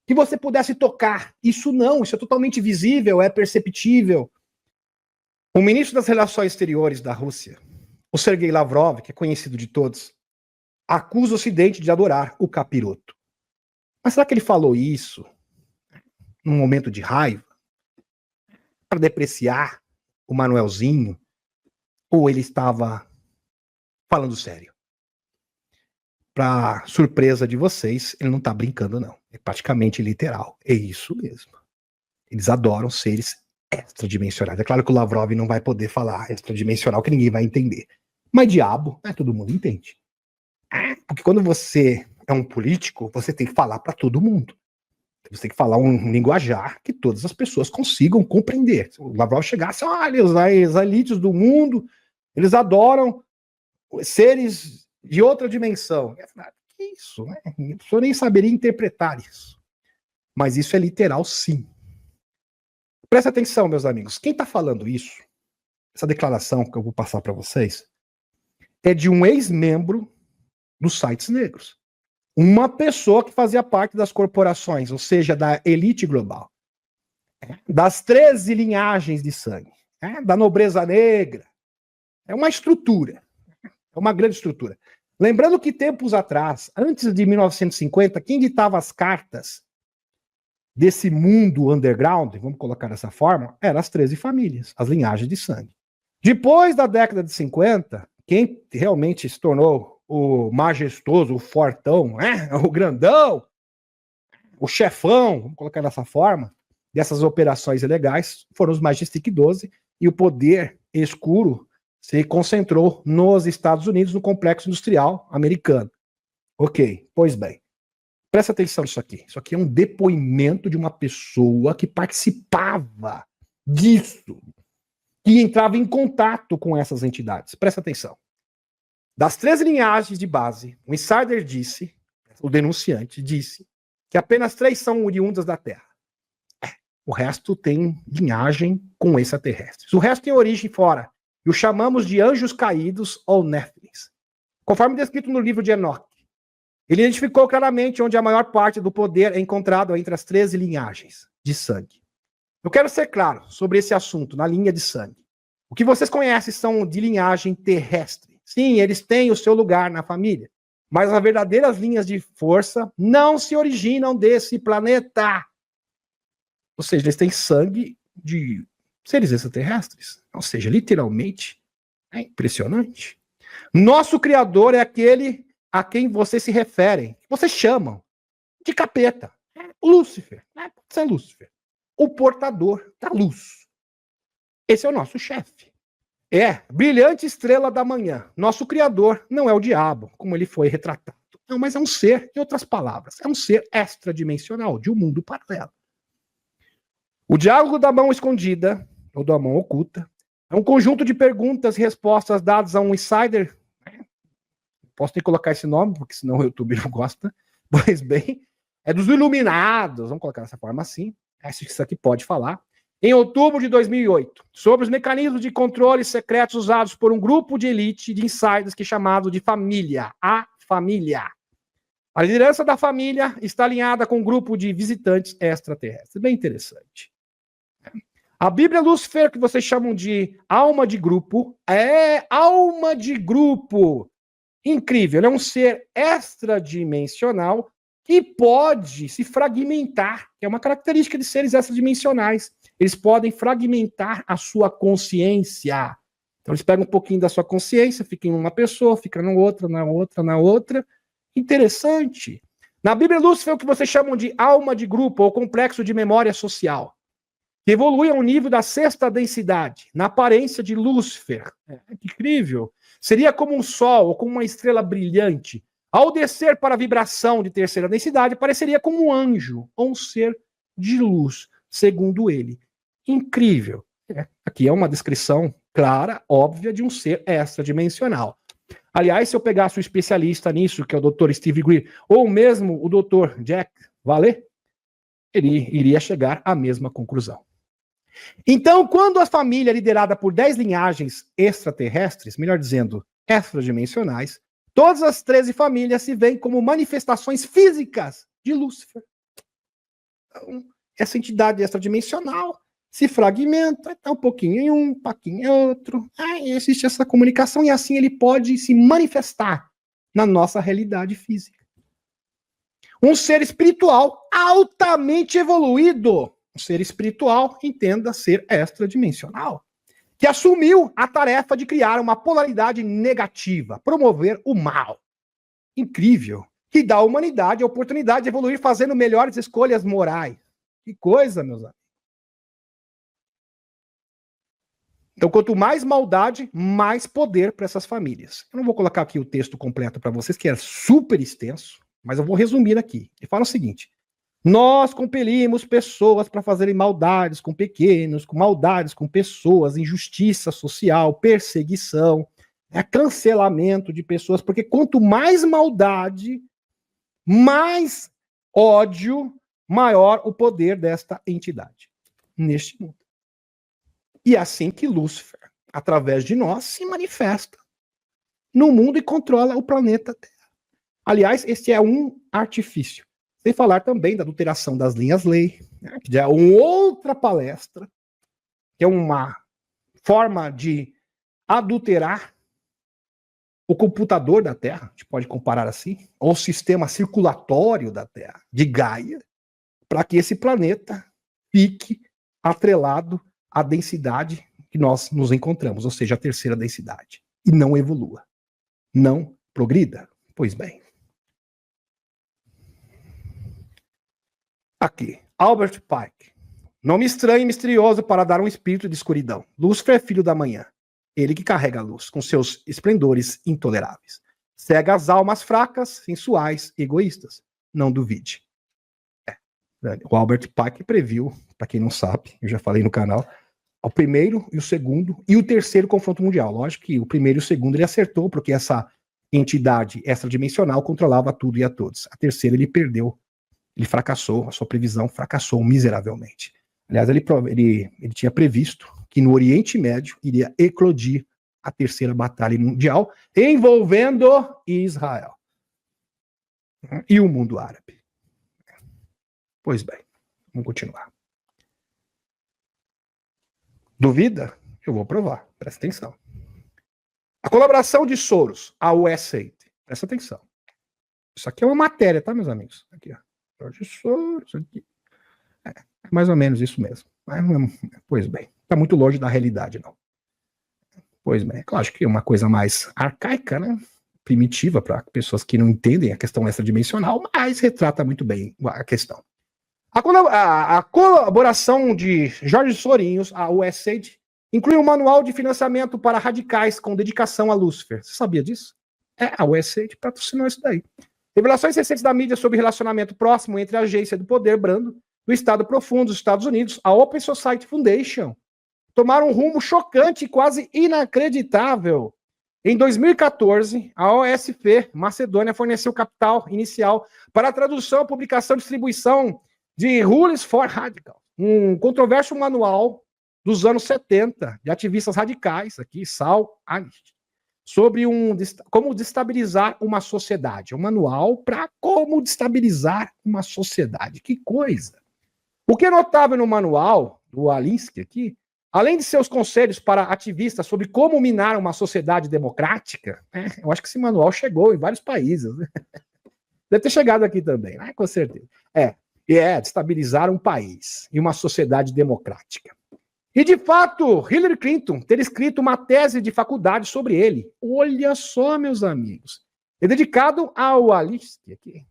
que você pudesse tocar. Isso não, isso é totalmente visível, é perceptível. O ministro das Relações Exteriores da Rússia, o Sergei Lavrov, que é conhecido de todos, acusa o Ocidente de adorar o capiroto. Mas será que ele falou isso num momento de raiva? Para depreciar o Manuelzinho? Ou ele estava falando sério? Para surpresa de vocês, ele não está brincando, não. É praticamente literal. É isso mesmo. Eles adoram seres extradimensionais. É claro que o Lavrov não vai poder falar extradimensional, que ninguém vai entender. Mas diabo, todo mundo entende. Porque quando você é um político, você tem que falar para todo mundo. Você tem que falar um linguajar que todas as pessoas consigam compreender. Se o Lavrov chegasse, olha, as elites do mundo, eles adoram seres de outra dimensão. Que isso, né? A pessoa nem saberia interpretar isso. Mas isso é literal, sim. Presta atenção, meus amigos. Quem está falando isso, essa declaração que eu vou passar para vocês, é de um ex-membro dos sites negros. uma pessoa que fazia parte das corporações, ou seja, da elite global, das 13 linhagens de sangue, da nobreza negra. É uma estrutura, é uma grande estrutura. Lembrando que tempos atrás, antes de 1950, quem ditava as cartas desse mundo underground, vamos colocar dessa forma, eram as 13 famílias, as linhagens de sangue. Depois da década de 50, quem realmente se tornou o majestoso, o fortão, o grandão, o chefão, vamos colocar dessa forma, dessas operações ilegais, foram os Majestic 12, e o poder escuro se concentrou nos Estados Unidos, no complexo industrial americano. Ok, pois bem. Presta atenção nisso aqui. Isso aqui é um depoimento de uma pessoa que participava disso, que entrava em contato com essas entidades. Presta atenção. Das 13 linhagens de base, o insider disse, o denunciante disse, que apenas 3 são oriundas da Terra. O resto tem linhagem com extraterrestres. O resto tem origem fora. E o chamamos de anjos caídos ou Néfilins. Conforme descrito no livro de Enoque, ele identificou claramente onde a maior parte do poder é encontrado entre as 13 linhagens de sangue. Eu quero ser claro sobre esse assunto, na linha de sangue. O que vocês conhecem são de linhagem terrestre. Sim, eles têm o seu lugar na família. Mas as verdadeiras linhas de força não se originam desse planeta. Ou seja, eles têm sangue de seres extraterrestres. Ou seja, literalmente, é impressionante. Nosso Criador é aquele a quem vocês se referem, que vocês chamam de capeta. Lúcifer. Pode ser Lúcifer. O portador da luz. Esse é o nosso chefe. Brilhante estrela da manhã. Nosso Criador não é o diabo, como ele foi retratado. Não, mas é um ser, em outras palavras, é um ser extradimensional, de um mundo paralelo. O diálogo da mão escondida, ou da mão oculta, é um conjunto de perguntas e respostas dadas a um insider. Posso ter que colocar esse nome, porque senão o YouTube não gosta. Pois bem, é dos iluminados, vamos colocar dessa forma assim. Isso aqui pode falar. Em outubro de 2008, sobre os mecanismos de controle secretos usados por um grupo de elite de insiders que é chamado de família, a família. A liderança da família está alinhada com um grupo de visitantes extraterrestres. Bem interessante. A Bíblia Lúcifer, que vocês chamam de alma de grupo, é alma de grupo. Incrível, ele é um ser extradimensional que pode se fragmentar, que é uma característica de seres extradimensionais. Eles podem fragmentar a sua consciência. Então eles pegam um pouquinho da sua consciência, fica em uma pessoa, fica na outra, na outra, na outra. Interessante. Na Bíblia Lúcifer, o que vocês chamam de alma de grupo ou complexo de memória social, que evolui ao nível da sexta densidade, na aparência de Lúcifer. Que incrível. Seria como um sol ou como uma estrela brilhante. Ao descer para a vibração de terceira densidade, pareceria como um anjo ou um ser de luz, segundo ele. Incrível. Aqui é uma descrição clara, óbvia, de um ser extradimensional. Aliás, se eu pegasse um especialista nisso, que é o Dr. Steve Greer, ou mesmo o Dr. Jack Vallée, ele iria chegar à mesma conclusão. Então, quando a família é liderada por 10 linhagens extraterrestres, melhor dizendo, extradimensionais, todas as 13 famílias se veem como manifestações físicas de Lúcifer. Então, essa entidade extradimensional se fragmenta, tá um pouquinho em um pouquinho em outro. Aí existe essa comunicação e assim ele pode se manifestar na nossa realidade física. Um ser espiritual altamente evoluído. Um ser espiritual, entenda, ser extradimensional, que assumiu a tarefa de criar uma polaridade negativa, promover o mal. Incrível. Que dá à humanidade a oportunidade de evoluir fazendo melhores escolhas morais. Que coisa, meus amigos. Então, quanto mais maldade, mais poder para essas famílias. Eu não vou colocar aqui o texto completo para vocês, que é super extenso, mas eu vou resumir aqui. Ele fala o seguinte: nós compelimos pessoas para fazerem maldades com pequenos, com maldades com pessoas, injustiça social, perseguição, cancelamento de pessoas, porque quanto mais maldade, mais ódio, maior o poder desta entidade neste mundo. E é assim que Lúcifer, através de nós, se manifesta no mundo e controla o planeta Terra. Aliás, esse é um artifício. Sem falar também da adulteração das linhas-lei, né, que já é uma outra palestra, que é uma forma de adulterar o computador da Terra, a gente pode comparar assim, ou o sistema circulatório da Terra, de Gaia, para que esse planeta fique atrelado à densidade que nós nos encontramos, ou seja, a terceira densidade, e não evolua, não progrida. Pois bem. Aqui, Albert Pike. Nome estranho e misterioso para dar um espírito de escuridão. Lúcifer é filho da manhã. Ele que carrega a luz, com seus esplendores intoleráveis. Cega as almas fracas, sensuais, egoístas. Não duvide. O Albert Pike previu, para quem não sabe, eu já falei no canal, o primeiro e o segundo e o terceiro confronto mundial. Lógico que o primeiro e o segundo ele acertou, porque essa entidade extradimensional controlava tudo e a todos. A terceira ele perdeu, ele fracassou, a sua previsão fracassou miseravelmente. Aliás, ele tinha previsto que no Oriente Médio iria eclodir a terceira batalha mundial envolvendo Israel e o mundo árabe. Pois bem, vamos continuar. Duvida? Eu vou provar, presta atenção. A colaboração de Soros, a USAID, presta atenção. Isso aqui é uma matéria, tá, meus amigos? Aqui, ó. Jorge Soros, aqui. É mais ou menos isso mesmo. Pois bem, está muito longe da realidade, não. Pois bem, claro que é uma coisa mais arcaica, né? Primitiva para pessoas que não entendem a questão extradimensional, mas retrata muito bem a questão. A colaboração de Jorge Sorinhos, a USAID, inclui um manual de financiamento para radicais com dedicação a Lúcifer. Você sabia disso? A USAID patrocinou isso daí. Revelações recentes da mídia sobre relacionamento próximo entre a agência do poder brando do Estado Profundo dos Estados Unidos, a Open Society Foundation, tomaram um rumo chocante e quase inacreditável. Em 2014, a OSF Macedônia forneceu capital inicial para a tradução, publicação e distribuição de Rules for Radical, um controverso manual dos anos 70 de ativistas radicais, aqui, Saul Alice, sobre como destabilizar uma sociedade. Um manual para como destabilizar uma sociedade. Que coisa! O que é notável no manual do Alinsky aqui, além de seus conselhos para ativistas sobre como minar uma sociedade democrática, eu acho que esse manual chegou em vários países. Né? Deve ter chegado aqui também, né? Com certeza. Destabilizar um país e uma sociedade democrática. E, de fato, Hillary Clinton ter escrito uma tese de faculdade sobre ele. Olha só, meus amigos. É dedicado ao Alinsky aqui.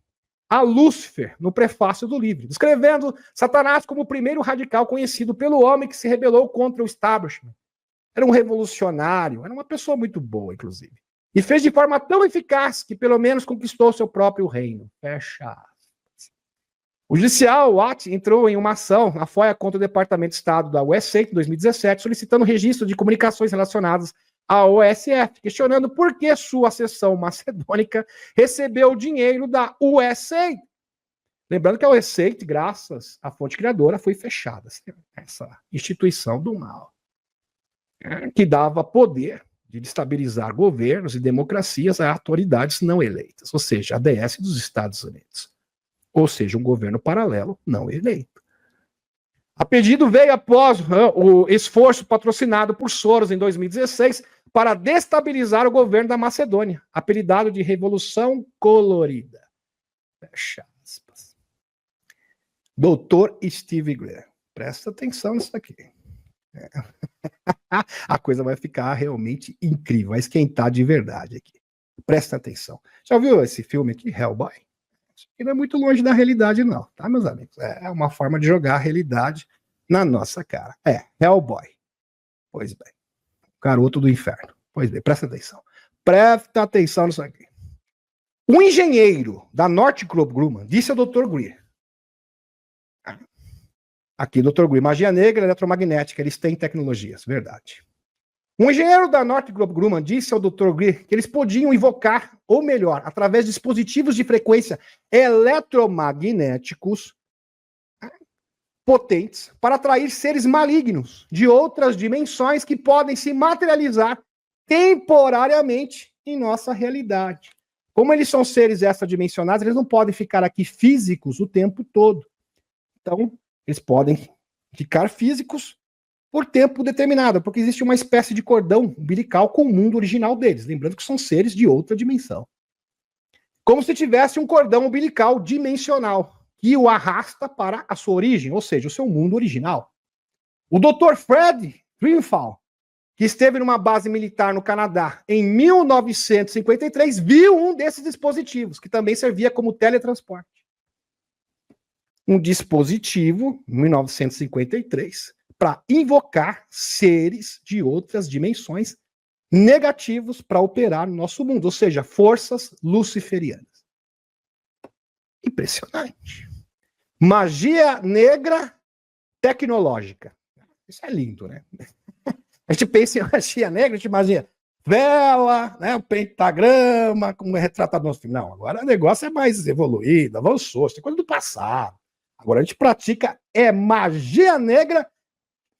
A Lúcifer, no prefácio do livro, descrevendo Satanás como o primeiro radical conhecido pelo homem que se rebelou contra o establishment. Era um revolucionário, era uma pessoa muito boa, inclusive. E fez de forma tão eficaz que pelo menos conquistou seu próprio reino. Fecha aspas. O judicial Watt entrou em uma ação na FOIA contra o Departamento de Estado da USA em 2017, solicitando registro de comunicações relacionadas a OSF, questionando por que sua seção macedônica recebeu dinheiro da USAID. Lembrando que a USAID, graças à fonte criadora, foi fechada. Essa instituição do mal, que dava poder de destabilizar governos e democracias a autoridades não eleitas, ou seja, a DS dos Estados Unidos. Ou seja, um governo paralelo não eleito. A pedido veio após o esforço patrocinado por Soros em 2016 para destabilizar o governo da Macedônia, apelidado de Revolução Colorida. Fecha aspas. Doutor Steve Greer, presta atenção nisso aqui. A coisa vai ficar realmente incrível, vai esquentar de verdade aqui. Presta atenção. Já viu esse filme aqui, Hellboy? Isso aqui não é muito longe da realidade não, tá, meus amigos? É uma forma de jogar a realidade na nossa cara. Hellboy. Pois bem. Garoto do inferno. Pois bem, presta atenção. Presta atenção nisso aqui. Um engenheiro da Northrop Grumman disse ao Dr. Greer. Aqui, Dr. Greer, magia negra, eletromagnética, eles têm tecnologias, verdade. Um engenheiro da Northrop Grumman disse ao Dr. Greer que eles podiam invocar, ou melhor, através de dispositivos de frequência eletromagnéticos potentes, para atrair seres malignos de outras dimensões que podem se materializar temporariamente em nossa realidade. Como eles são seres extradimensionais, eles não podem ficar aqui físicos o tempo todo. Então, eles podem ficar físicos por tempo determinado, porque existe uma espécie de cordão umbilical com o mundo original deles. Lembrando que são seres de outra dimensão. Como se tivesse um cordão umbilical dimensional, que o arrasta para a sua origem, ou seja, o seu mundo original. O Dr. Fred Grenfell, que esteve numa base militar no Canadá em 1953, viu um desses dispositivos, que também servia como teletransporte. Um dispositivo, em 1953, para invocar seres de outras dimensões negativos para operar no nosso mundo, ou seja, forças luciferianas. Impressionante. Magia negra tecnológica. Isso é lindo, né? A gente pensa em magia negra, a gente imagina vela, né, o pentagrama, como é retratado no filme. Não, agora o negócio é mais evoluído, avançou, isso é coisa do passado. Agora a gente pratica magia negra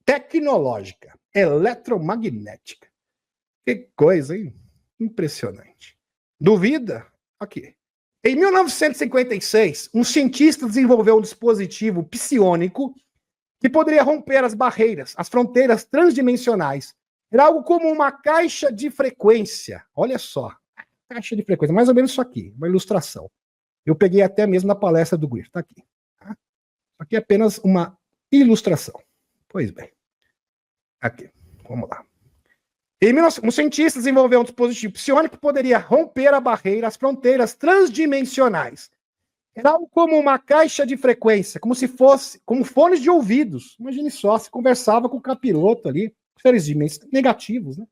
tecnológica, eletromagnética. Que coisa, hein? Impressionante. Duvida? Aqui. Em 1956, um cientista desenvolveu um dispositivo psiônico que poderia romper as barreiras, as fronteiras transdimensionais. Era algo como uma caixa de frequência. Olha só, caixa de frequência, mais ou menos isso aqui, uma ilustração. Eu peguei até mesmo na palestra do Greer, tá aqui. Tá? Isso aqui é apenas uma ilustração. Pois bem. Aqui, vamos lá. Um cientista desenvolveu um dispositivo psiônico que poderia romper a barreira, as fronteiras transdimensionais. Era algo como uma caixa de frequência, como se fosse, como fones de ouvidos. Imagine só, se conversava com o capiroto ali, seres negativos, né?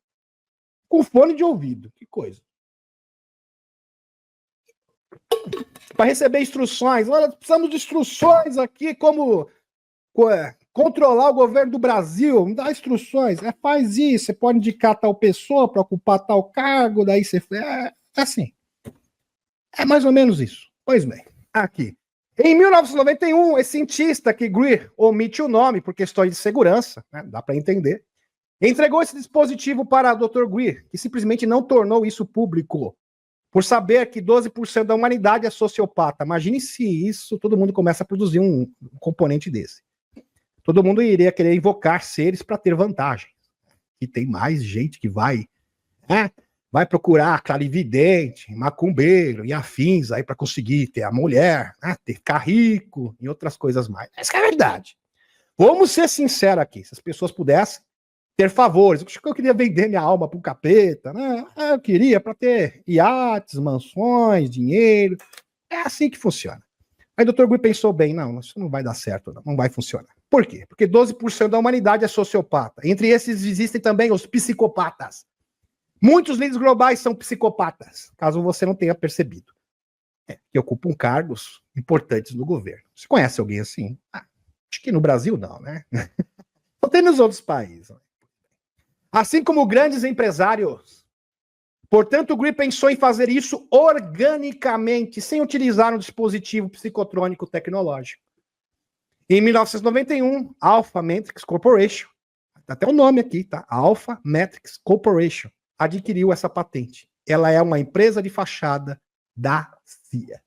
Com fone de ouvido, que coisa. Para receber instruções, olha, precisamos de instruções aqui, como controlar o governo do Brasil, me dá instruções, faz isso, você pode indicar tal pessoa para ocupar tal cargo, daí você... É assim. É mais ou menos isso. Pois bem. Aqui. Em 1991, esse cientista, que Greer omite o nome por questões de segurança, né, dá para entender, entregou esse dispositivo para o Dr. Greer, que simplesmente não tornou isso público, por saber que 12% da humanidade é sociopata. Imagine se isso, todo mundo começa a produzir um componente desse. Todo mundo iria querer invocar seres para ter vantagem. E tem mais gente que vai procurar clarividente, macumbeiro e afins aí para conseguir ter a mulher, ficar rico e outras coisas mais. Essa é a verdade. Vamos ser sinceros aqui. Se as pessoas pudessem ter favores, eu queria vender minha alma para o capeta, né? Eu queria para ter iates, mansões, dinheiro. É assim que funciona. Aí o Dr. Gui pensou bem, não, isso não vai dar certo, não vai funcionar. Por quê? Porque 12% da humanidade é sociopata. Entre esses existem também os psicopatas. Muitos líderes globais são psicopatas, caso você não tenha percebido. Que ocupam cargos importantes no governo. Você conhece alguém assim? Acho que no Brasil não, né? Só tem nos outros países. Assim como grandes empresários. Portanto, o Greer pensou em fazer isso organicamente, sem utilizar um dispositivo psicotrônico tecnológico. Em 1991, Alpha Matrix Corporation, até o nome aqui, tá? Alpha Matrix Corporation, adquiriu essa patente. Ela é uma empresa de fachada da CIA.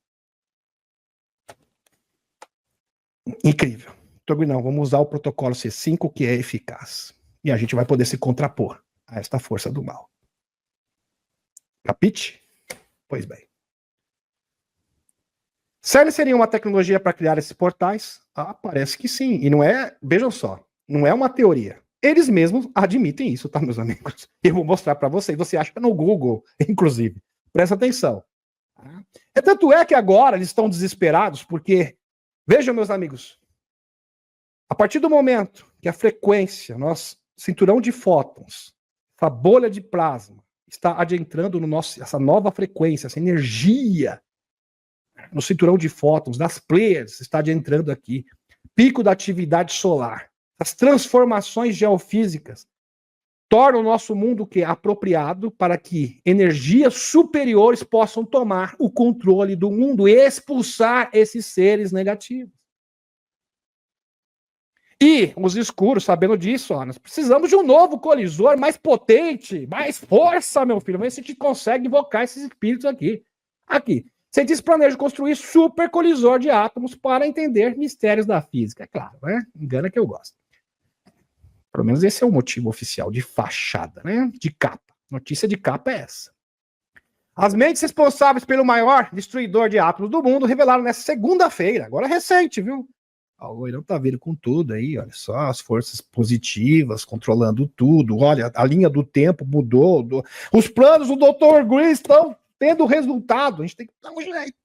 Incrível. Não, vamos usar o protocolo C5, que é eficaz. E a gente vai poder se contrapor a esta força do mal. Capite? Pois bem. CERN seria uma tecnologia para criar esses portais? Parece que sim. E não é, vejam só, não é uma teoria. Eles mesmos admitem isso, tá, meus amigos? Eu vou mostrar para vocês. Você acha no Google, inclusive. Presta atenção. Tanto é que agora eles estão desesperados, porque, vejam, meus amigos, a partir do momento que a frequência, nosso cinturão de fótons, essa bolha de plasma, está adentrando no nosso, essa nova frequência, essa energia no cinturão de fótons, das Pleiades, está adentrando aqui. Pico da atividade solar. As transformações geofísicas tornam o nosso mundo que é apropriado para que energias superiores possam tomar o controle do mundo e expulsar esses seres negativos. E os escuros, sabendo disso, nós precisamos de um novo colisor mais potente, mais força, meu filho. Vamos ver se a gente consegue invocar esses espíritos aqui. Aqui, cientistas planejam construir supercolisor de átomos para entender mistérios da física. É claro, né? Engana que eu gosto. Pelo menos esse é o motivo oficial de fachada, né? De capa. Notícia de capa é essa. As mentes responsáveis pelo maior destruidor de átomos do mundo revelaram nessa segunda-feira, agora recente, viu? O loirão tá vindo com tudo aí, olha só, as forças positivas controlando tudo, olha, a linha do tempo mudou, os planos do Dr. Green estão tendo resultado, a gente tem que dar um jeito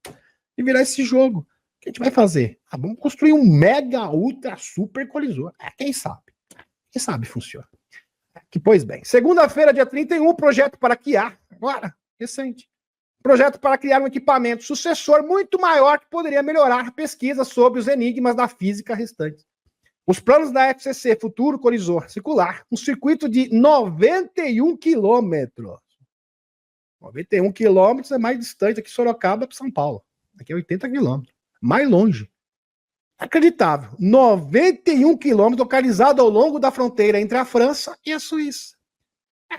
de virar esse jogo. O que a gente vai fazer? Vamos construir um mega, ultra, super colisor. Quem sabe? Quem sabe funciona. Pois bem, segunda-feira, dia 31, projeto para criar, agora, recente, projeto para criar um equipamento sucessor muito maior que poderia melhorar a pesquisa sobre os enigmas da física restantes. Os planos da FCC Futuro Colisor Circular, um circuito de 91 quilômetros. 91 quilômetros é mais distante aqui de Sorocaba para São Paulo. Aqui é 80 quilômetros. Mais longe. Acreditável. 91 quilômetros localizado ao longo da fronteira entre a França e a Suíça.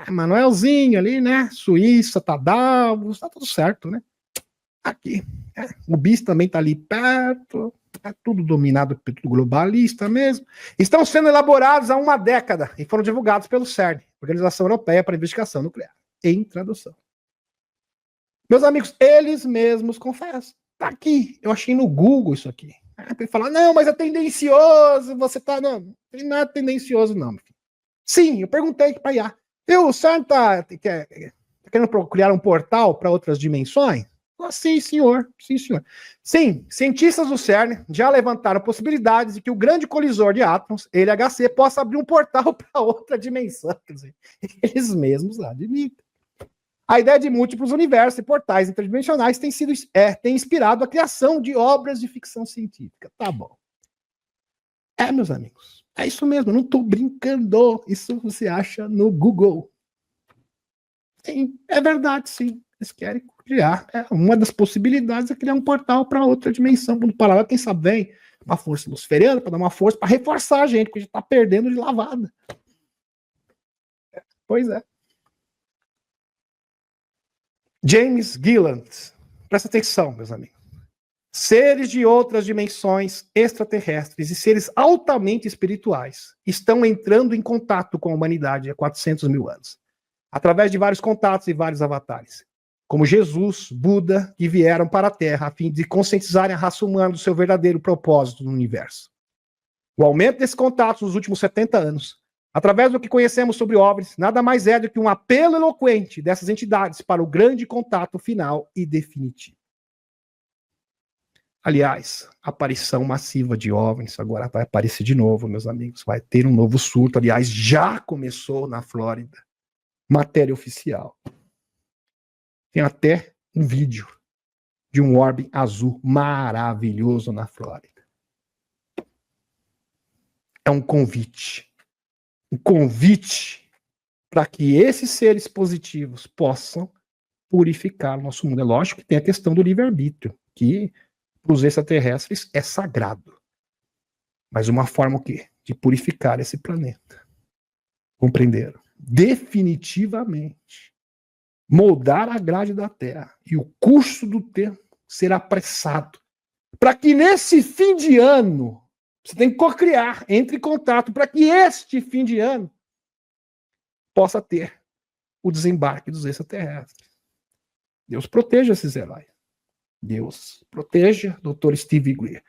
Manuelzinho ali, né? Suíça, tá Davos, tá tudo certo, né? Aqui. O BIS também tá ali perto. É tudo dominado pelo globalista mesmo. Estão sendo elaborados há uma década e foram divulgados pelo CERN, Organização Europeia para Investigação Nuclear. Em tradução. Meus amigos, eles mesmos confessam. Tá aqui. Eu achei no Google isso aqui. Ele fala, não, mas é tendencioso, você tá... Não é tendencioso, não. Sim, eu perguntei para IA. O CERN tá querendo criar um portal para outras dimensões? Sim, senhor. Sim, senhor. Sim, cientistas do CERN já levantaram possibilidades de que o grande colisor de átomos, LHC, possa abrir um portal para outra dimensão. Quer dizer, eles mesmos admitem. A ideia de múltiplos universos e portais interdimensionais tem inspirado a criação de obras de ficção científica. Tá bom. Meus amigos. É isso mesmo, eu não estou brincando. Isso você acha no Google. Sim, é verdade, sim. Eles querem criar. Uma das possibilidades é criar um portal para outra dimensão. Mundo paralelo, quem sabe vem uma força luciferiana para dar uma força para reforçar a gente, porque a gente está perdendo de lavada. Pois é. James Gilland. Presta atenção, meus amigos. Seres de outras dimensões extraterrestres e seres altamente espirituais estão entrando em contato com a humanidade há 400 mil anos, através de vários contatos e vários avatares, como Jesus, Buda, que vieram para a Terra a fim de conscientizarem a raça humana do seu verdadeiro propósito no universo. O aumento desses contatos nos últimos 70 anos, através do que conhecemos sobre OVNIs, nada mais é do que um apelo eloquente dessas entidades para o grande contato final e definitivo. Aliás, a aparição massiva de OVNIs agora vai aparecer de novo, meus amigos. Vai ter um novo surto. Aliás, já começou na Flórida. Matéria oficial. Tem até um vídeo de um orbe azul maravilhoso na Flórida. É um convite. Um convite para que esses seres positivos possam purificar o nosso mundo. É lógico que tem a questão do livre-arbítrio, que para os extraterrestres é sagrado. Mas uma forma o quê? De purificar esse planeta. Compreenderam? Definitivamente. Moldar a grade da Terra e o curso do tempo será apressado. Para que nesse fim de ano, você tem que cocriar, entre em contato, para que este fim de ano possa ter o desembarque dos extraterrestres. Deus proteja esses heróis. Deus proteja o Dr. Steve Greer.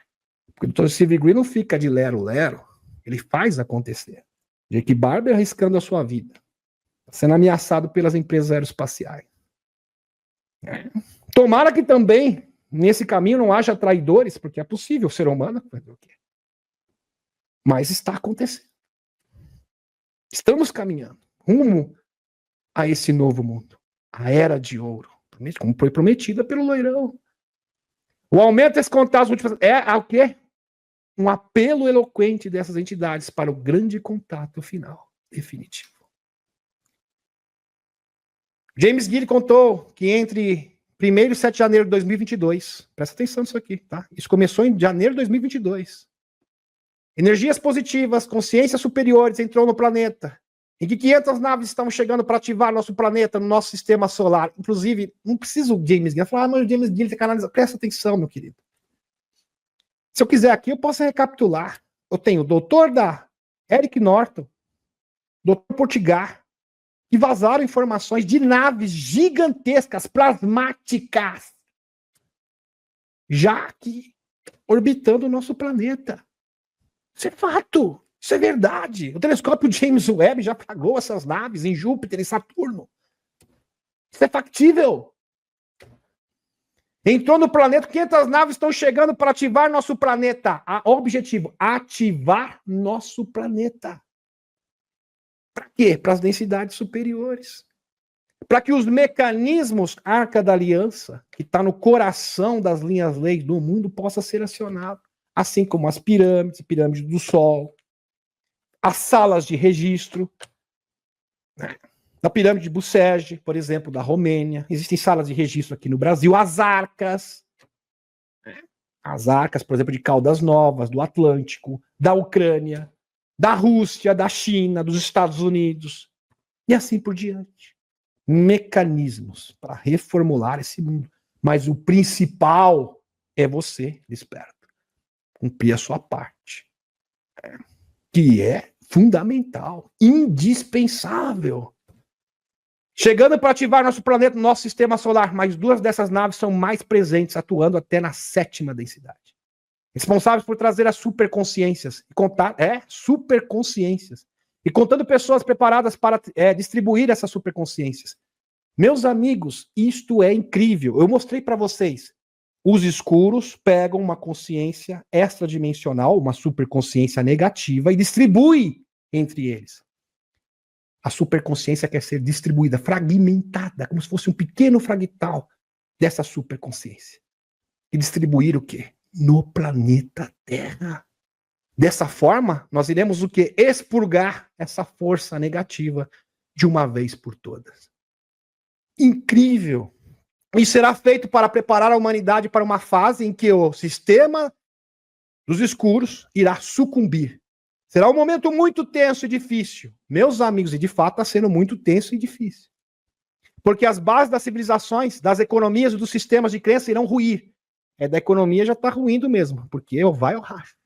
Porque o Dr. Steve Greer não fica de lero-lero, ele faz acontecer. Jake Barber arriscando a sua vida, sendo ameaçado pelas empresas aeroespaciais. Tomara que também, nesse caminho, não haja traidores, porque é possível, o ser humano fazer o quê? Mas está acontecendo. Estamos caminhando rumo a esse novo mundo. A Era de Ouro, como foi prometida pelo loirão. O aumento desse contato é o quê? Um apelo eloquente dessas entidades para o grande contato final, definitivo. James Gilland contou que entre 1º e 7 de janeiro de 2022, presta atenção nisso aqui, tá? Isso começou em janeiro de 2022. Energias positivas, consciências superiores entrou no planeta, em que 500 naves estão chegando para ativar nosso planeta, no nosso sistema solar. Inclusive, não precisa o James Gunn falar, mas o James Gunn tem canalizado. Presta atenção, meu querido. Se eu quiser aqui, eu posso recapitular. Eu tenho o doutor da Eric Norton, doutor Portigar, que vazaram informações de naves gigantescas, plasmáticas, já que orbitando o nosso planeta. Isso é fato. Isso é verdade. O telescópio James Webb já pagou essas naves em Júpiter e Saturno. Isso é factível. Entrou no planeta, 500 naves estão chegando para ativar nosso planeta. O objetivo, ativar nosso planeta. Para quê? Para as densidades superiores. Para que os mecanismos Arca da Aliança, que está no coração das linhas-leis do mundo, possa ser acionado. Assim como as pirâmides, pirâmide do Sol, as salas de registro, né? Da pirâmide de Bucege, por exemplo, da Romênia. Existem salas de registro aqui no Brasil. As arcas, por exemplo, de Caldas Novas, do Atlântico, da Ucrânia, da Rússia, da China, dos Estados Unidos, e assim por diante. Mecanismos para reformular esse mundo. Mas o principal é você, desperta, cumprir a sua parte, que é fundamental, indispensável. Chegando para ativar nosso planeta, nosso sistema solar, mas 2 dessas naves são mais presentes, atuando até na 7ª densidade. Responsáveis por trazer as superconsciências e contar, superconsciências, e contando pessoas preparadas para distribuir essas superconsciências. Meus amigos, isto é incrível. Eu mostrei para vocês. Os escuros pegam uma consciência extradimensional, uma superconsciência negativa, e distribuem entre eles. A superconsciência quer ser distribuída, fragmentada, como se fosse um pequeno fractal dessa superconsciência. E distribuir o quê? No planeta Terra. Dessa forma, nós iremos o quê? Expurgar essa força negativa de uma vez por todas. Incrível! Isso será feito para preparar a humanidade para uma fase em que o sistema dos escuros irá sucumbir. Será um momento muito tenso e difícil. Meus amigos, e de fato está sendo muito tenso e difícil. Porque as bases das civilizações, das economias e dos sistemas de crença irão ruir. Da economia já está ruindo mesmo, porque vai ao racho.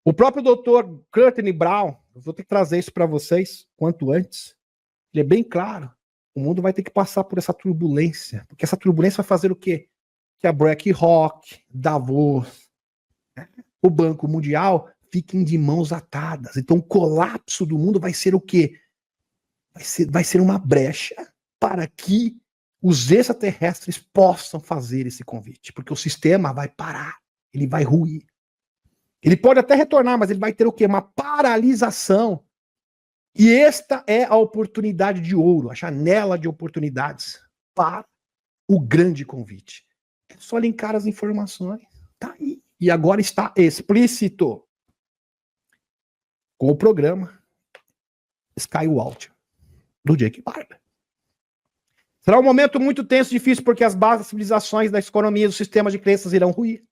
O próprio doutor Courtney Brown, eu vou ter que trazer isso para vocês quanto antes, ele é bem claro. O mundo vai ter que passar por essa turbulência, porque essa turbulência vai fazer o quê? Que a BlackRock, Davos, o Banco Mundial fiquem de mãos atadas. Então o colapso do mundo vai ser o quê? Vai ser uma brecha para que os extraterrestres possam fazer esse convite, porque o sistema vai parar, ele vai ruir. Ele pode até retornar, mas ele vai ter o quê? Uma paralisação. E esta é a oportunidade de ouro, a janela de oportunidades para o grande convite. É só linkar as informações. Tá aí. E agora está explícito com o programa Skywalker, do Jake Barber. Será um momento muito tenso e difícil, porque as bases das civilizações, das economias, dos sistemas de crenças irão ruir.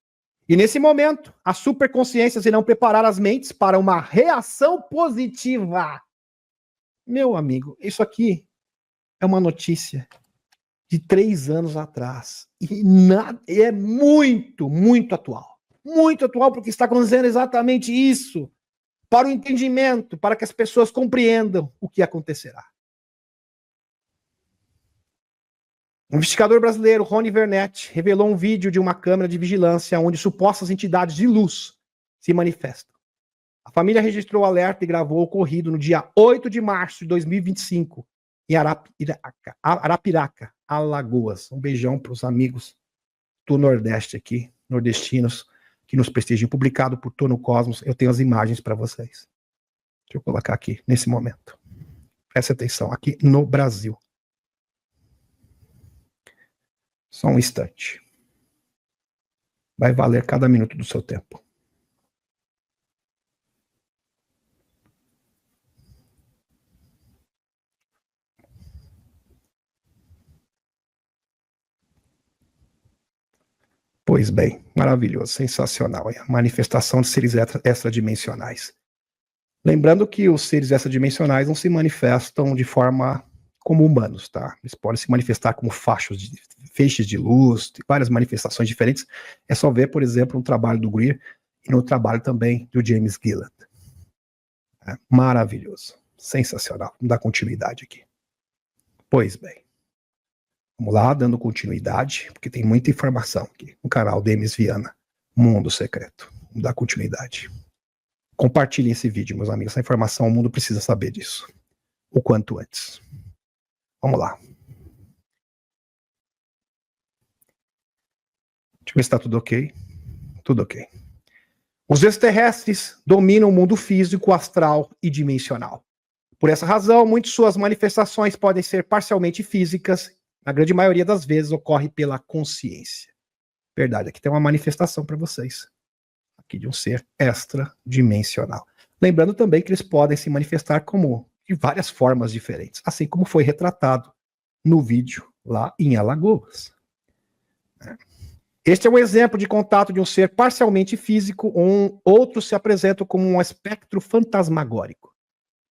E nesse momento, as superconsciências irão preparar as mentes para uma reação positiva. Meu amigo, isso aqui é uma notícia de 3 anos atrás. E é muito, muito atual. Muito atual, porque está acontecendo exatamente isso. Para o entendimento, para que as pessoas compreendam o que acontecerá. O investigador brasileiro Rony Vernetti revelou um vídeo de uma câmera de vigilância onde supostas entidades de luz se manifestam. A família registrou o alerta e gravou o ocorrido no dia 8 de março de 2025, em Arapiraca, Alagoas. Um beijão para os amigos do Nordeste aqui, nordestinos, que nos prestigiam, publicado por Tono Cosmos. Eu tenho as imagens para vocês. Deixa eu colocar aqui, nesse momento. Presta atenção, aqui no Brasil. Só um instante. Vai valer cada minuto do seu tempo. Pois bem, maravilhoso, sensacional. É a manifestação de seres extradimensionais. Lembrando que os seres extradimensionais não se manifestam de forma como humanos, tá? Eles podem se manifestar como feixes de luz, tem várias manifestações diferentes. É só ver, por exemplo, no trabalho do Greer e no trabalho também do James Gilland. É maravilhoso, sensacional. Vamos dar continuidade aqui. Pois bem, vamos lá, dando continuidade, porque tem muita informação aqui no canal Demis Viana, Mundo Secreto. Vamos dar continuidade. Compartilhem esse vídeo, meus amigos. Essa informação, o mundo precisa saber disso o quanto antes. Vamos lá. Deixa eu ver se está tudo ok. Tudo ok. Os extraterrestres dominam o mundo físico, astral e dimensional. Por essa razão, muitas de suas manifestações podem ser parcialmente físicas. Na grande maioria das vezes, ocorre pela consciência. Verdade, aqui tem uma manifestação para vocês. Aqui de um ser extradimensional. Lembrando também que eles podem se manifestar como de várias formas diferentes, assim como foi retratado no vídeo lá em Alagoas. Este é um exemplo de contato de um ser parcialmente físico, outros se apresentam como um espectro fantasmagórico.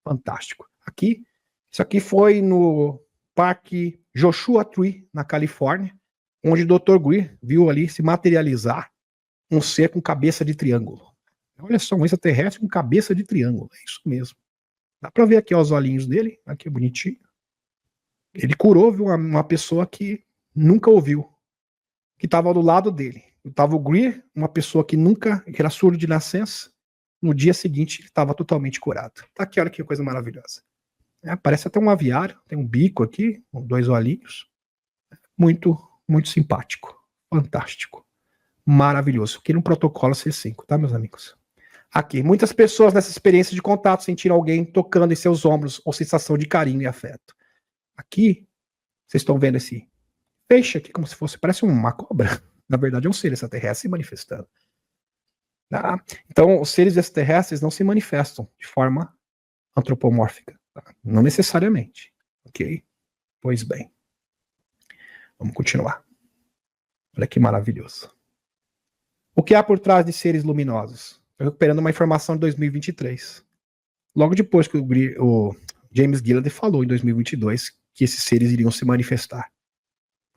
Fantástico. Aqui, isso aqui foi no Parque Joshua Tree, na Califórnia, onde o Dr. Greer viu ali se materializar um ser com cabeça de triângulo. Olha só, um extraterrestre com cabeça de triângulo. É isso mesmo. Dá pra ver aqui ó, os olhinhos dele. Aqui é bonitinho. Ele curou, viu, uma pessoa que nunca ouviu. Que estava do lado dele. Estava o Greer, uma pessoa que era surdo de nascença. No dia seguinte, ele estava totalmente curado. Tá aqui, olha que coisa maravilhosa. Parece até um aviário. Tem um bico aqui, com 2 olhinhos. Muito, muito simpático. Fantástico. Maravilhoso. Aqui no protocolo C5, tá, meus amigos? Aqui, muitas pessoas nessa experiência de contato sentiram alguém tocando em seus ombros ou sensação de carinho e afeto. Aqui, vocês estão vendo esse peixe aqui como se fosse, parece uma cobra. Na verdade é um ser extraterrestre se manifestando. Tá? Então, os seres extraterrestres não se manifestam de forma antropomórfica. Tá? Não necessariamente. Ok? Pois bem. Vamos continuar. Olha que maravilhoso. O que há por trás de seres luminosos? Estou recuperando uma informação de 2023. Logo depois que o James Gilland falou em 2022 que esses seres iriam se manifestar.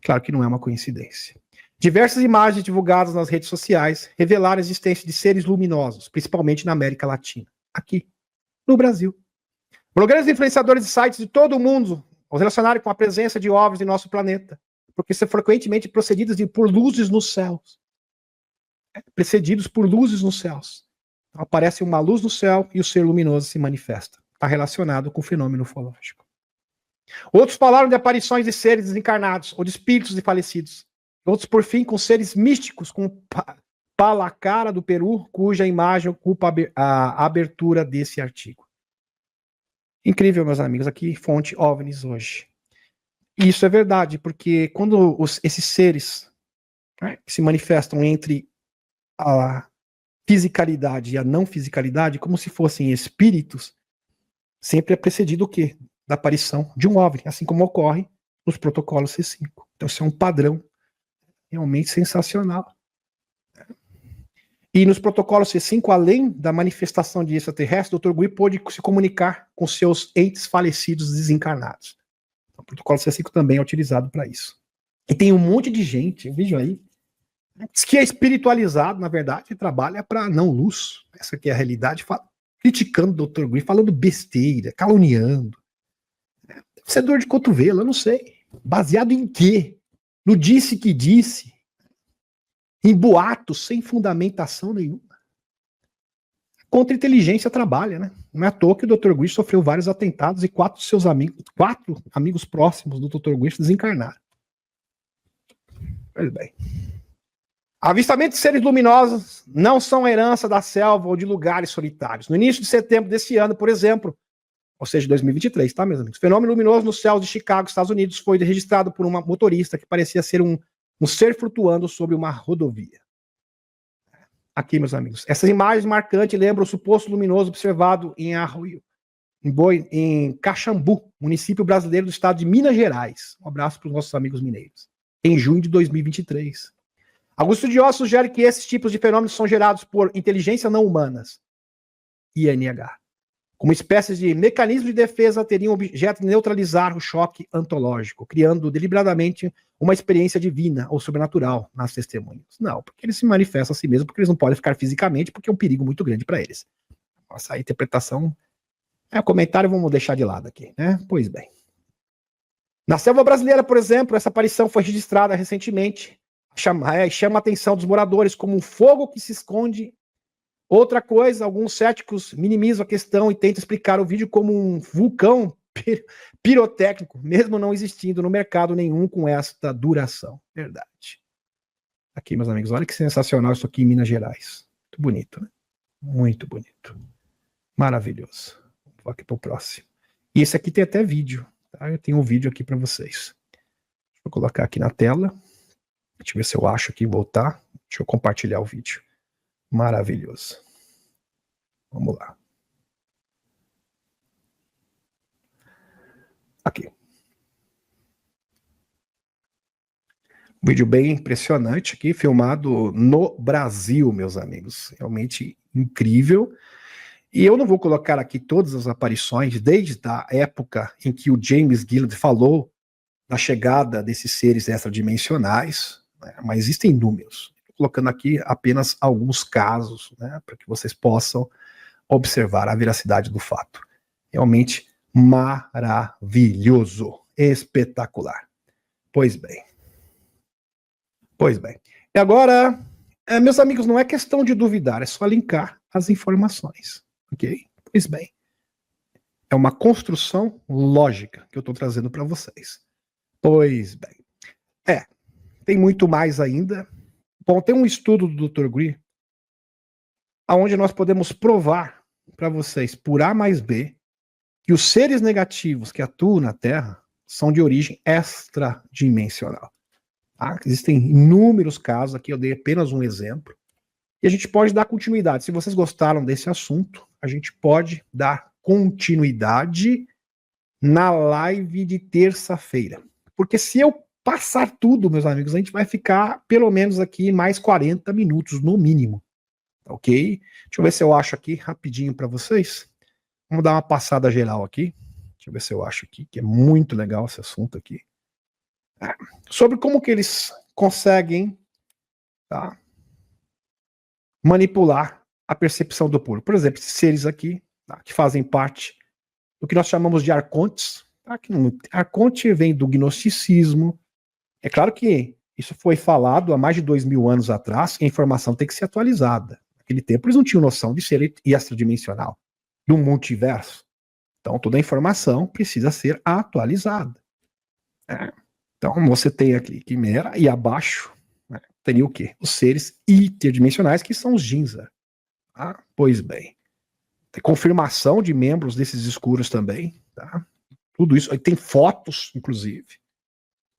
Claro que não é uma coincidência. Diversas imagens divulgadas nas redes sociais revelaram a existência de seres luminosos, principalmente na América Latina. Aqui, no Brasil. Blogueiros e influenciadores de sites de todo o mundo os relacionaram com a presença de OVNIs em nosso planeta, porque são frequentemente precedidos por luzes nos céus. Precedidos por luzes nos céus. Então, aparece uma luz no céu e o ser luminoso se manifesta. Está relacionado com o fenômeno ufológico. Outros falaram de aparições de seres desencarnados ou de espíritos de falecidos. Outros, por fim, com seres místicos, como Palacara do Peru, cuja imagem ocupa a abertura desse artigo. Incrível, meus amigos. Aqui, fonte OVNIs hoje. E isso é verdade, porque quando esses seres que se manifestam entre a fisicalidade e a não fisicalidade, como se fossem espíritos, sempre é precedido o quê? Da aparição de um OVNI, assim como ocorre nos protocolos C5. Então isso é um padrão realmente sensacional. E nos protocolos C5, além da manifestação de extraterrestre, o Dr. Greer pôde se comunicar com seus entes falecidos desencarnados. Então, o protocolo C5 também é utilizado para isso. E tem um monte de gente, veja aí, que é espiritualizado, na verdade, e trabalha para não luz. Essa aqui é a realidade, criticando o Dr. Greer, falando besteira, caluniando. Deve ser dor de cotovelo, eu não sei. Baseado em quê? No disse que disse. Em boatos, sem fundamentação nenhuma. Contra-inteligência trabalha, né? Não é à toa que o Dr. Greer sofreu vários atentados e 4 amigos próximos do Dr. Greer desencarnaram. Pois bem. Avistamentos de seres luminosos não são herança da selva ou de lugares solitários. No início de setembro desse ano, por exemplo, ou seja, 2023, tá, meus amigos? O fenômeno luminoso nos céus de Chicago, Estados Unidos, foi registrado por uma motorista que parecia ser um ser flutuando sobre uma rodovia. Aqui, meus amigos. Essas imagens marcantes lembram o suposto luminoso observado em Arroio, em Caxambu, município brasileiro do estado de Minas Gerais. Um abraço para os nossos amigos mineiros. Em junho de 2023. Alguns estudiosos sugerem que esses tipos de fenômenos são gerados por inteligência não humanas, INH. Como espécie de mecanismo de defesa, teriam o objeto de neutralizar o choque antológico, criando deliberadamente uma experiência divina ou sobrenatural nas testemunhas. Não, porque eles se manifestam a si mesmos, porque eles não podem ficar fisicamente, porque é um perigo muito grande para eles. Nossa, a interpretação o comentário vamos deixar de lado aqui, né? Pois bem. Na selva brasileira, por exemplo, essa aparição foi registrada recentemente. Chama a atenção dos moradores como um fogo que se esconde. Outra coisa, alguns céticos minimizam a questão e tentam explicar o vídeo como um vulcão pirotécnico, mesmo não existindo no mercado nenhum com esta duração. Verdade. Aqui, meus amigos, olha que sensacional isso aqui em Minas Gerais. Muito bonito, né? Muito bonito. Maravilhoso. Vou aqui para o próximo. E esse aqui tem até vídeo. Tá? Eu tenho um vídeo aqui para vocês. Vou colocar aqui na tela. Deixa eu ver se eu acho aqui, voltar. Deixa eu compartilhar o vídeo. Maravilhoso. Vamos lá. Aqui. Um vídeo bem impressionante aqui, filmado no Brasil, meus amigos. Realmente incrível. E eu não vou colocar aqui todas as aparições, desde a época em que o James Gilliard falou da chegada desses seres extradimensionais, né, mas existem números. Estou colocando aqui apenas alguns casos, né, para que vocês possam observar a veracidade do fato. Realmente maravilhoso, espetacular. Pois bem. Pois bem. E agora, meus amigos, não é questão de duvidar, é só linkar as informações. Ok? Pois bem. É uma construção lógica que eu estou trazendo para vocês. Pois bem. Tem muito mais ainda. Bom, tem um estudo do Dr. Greer, onde nós podemos provar para vocês, por A mais B, que os seres negativos que atuam na Terra são de origem extradimensional. Tá? Existem inúmeros casos, aqui eu dei apenas um exemplo. E a gente pode dar continuidade. Se vocês gostaram desse assunto, a gente pode dar continuidade na live de terça-feira. Porque se eu passar tudo, meus amigos, a gente vai ficar pelo menos aqui mais 40 minutos, no mínimo. Ok? Deixa eu ver se eu acho aqui rapidinho para vocês. Vamos dar uma passada geral aqui. Deixa eu ver se eu acho aqui, que é muito legal esse assunto aqui. Sobre como que eles conseguem, tá, manipular a percepção do público. Por exemplo, esses seres aqui, tá, que fazem parte do que nós chamamos de arcontes. Tá, arconte vem do gnosticismo. É claro que isso foi falado há mais de 2000 anos atrás, que a informação tem que ser atualizada. Naquele tempo eles não tinham noção de ser extradimensional, do multiverso. Então toda a informação precisa ser atualizada. Então você tem aqui Quimera e abaixo, né, teria o quê? Os seres interdimensionais, que são os Ginza. Ah, pois bem. Tem confirmação de membros desses escuros também. Tá? Tudo isso. Aí tem fotos, inclusive.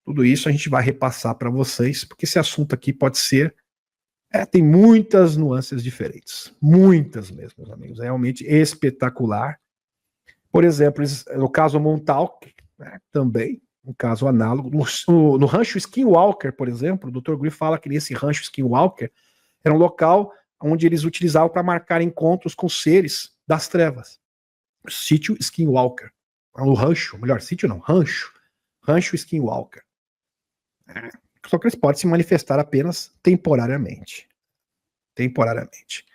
Tudo isso a gente vai repassar para vocês, porque esse assunto aqui pode ser... tem muitas nuances diferentes. Muitas mesmo, meus amigos. É realmente espetacular. Por exemplo, no caso Montauk, né, também, um caso análogo. No rancho Skinwalker, por exemplo, o Dr. Greer fala que nesse rancho Skinwalker era um local onde eles utilizavam para marcar encontros com seres das trevas. Sítio Skinwalker. No rancho, melhor, sítio não, rancho. Rancho Skinwalker. Só que eles podem se manifestar apenas temporariamente. Temporariamente.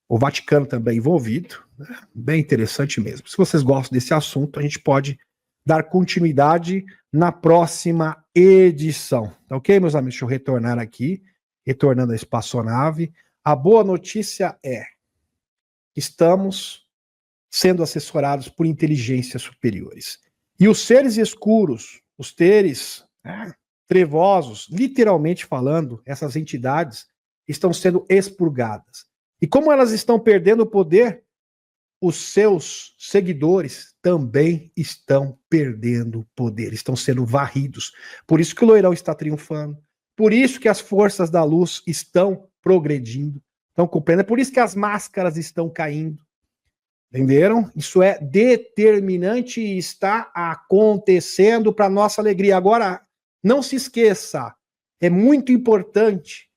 O Vaticano também envolvido, né? Bem interessante mesmo. Se vocês gostam desse assunto, a gente pode dar continuidade na próxima edição. Tá ok, meus amigos? Deixa eu retornar aqui, retornando a espaçonave. A boa notícia é que estamos sendo assessorados por inteligências superiores. E os seres escuros, os seres trevosos, literalmente falando, essas entidades estão sendo expurgadas. E como elas estão perdendo o poder, os seus seguidores também estão perdendo poder, estão sendo varridos. Por isso que o loirão está triunfando, por isso que as forças da luz estão progredindo, estão cumprindo, é por isso que as máscaras estão caindo. Entenderam? Isso é determinante e está acontecendo para nossa alegria. Agora, não se esqueça, é muito importante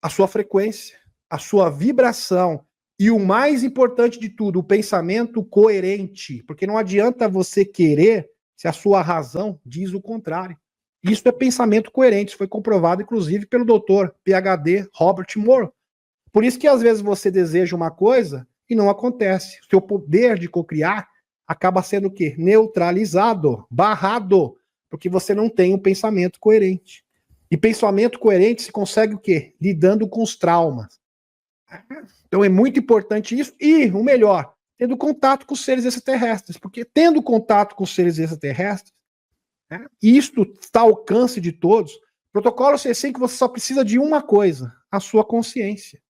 a sua frequência, a sua vibração, E o mais importante de tudo, o pensamento coerente, porque não adianta você querer se a sua razão diz o contrário. Isso é pensamento coerente, isso foi comprovado inclusive pelo doutor PhD Robert Moore. Por isso que às vezes você deseja uma coisa e não acontece. O seu poder de cocriar acaba sendo o quê? Neutralizado, barrado, porque você não tem um pensamento coerente. E pensamento coerente se consegue o quê? Lidando com os traumas. Então é muito importante isso. E, o melhor, tendo contato com os seres extraterrestres. Porque tendo contato com os seres extraterrestres, né, isto está ao alcance de todos. Protocolo C5, você só precisa de uma coisa, a sua consciência.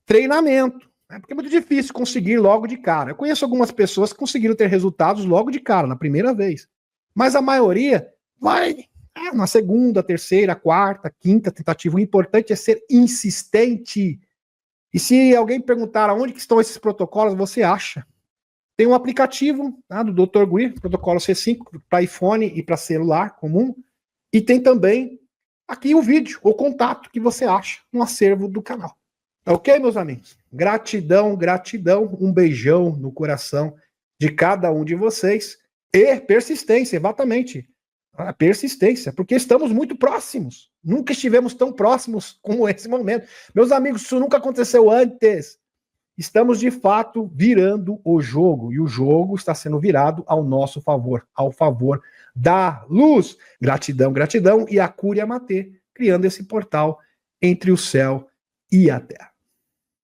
Treinamento. Né, porque é muito difícil conseguir logo de cara. Eu conheço algumas pessoas que conseguiram ter resultados logo de cara, na primeira vez. Mas a maioria vai na segunda, terceira, quarta, quinta tentativa. O importante é ser insistente. E se alguém perguntar aonde que estão esses protocolos, você acha. Tem um aplicativo, tá, do Dr. Greer, protocolo C5, para iPhone e para celular comum. E tem também aqui o vídeo, o contato que você acha no acervo do canal. Ok, meus amigos? Gratidão, gratidão. Um beijão no coração de cada um de vocês. E persistência, exatamente. A persistência, porque estamos muito próximos. Nunca estivemos tão próximos como esse momento. Meus amigos, isso nunca aconteceu antes. Estamos, de fato, virando o jogo. E o jogo está sendo virado ao nosso favor, ao favor da luz. Gratidão, gratidão. E a Cúria Matê, criando esse portal entre o céu e a terra.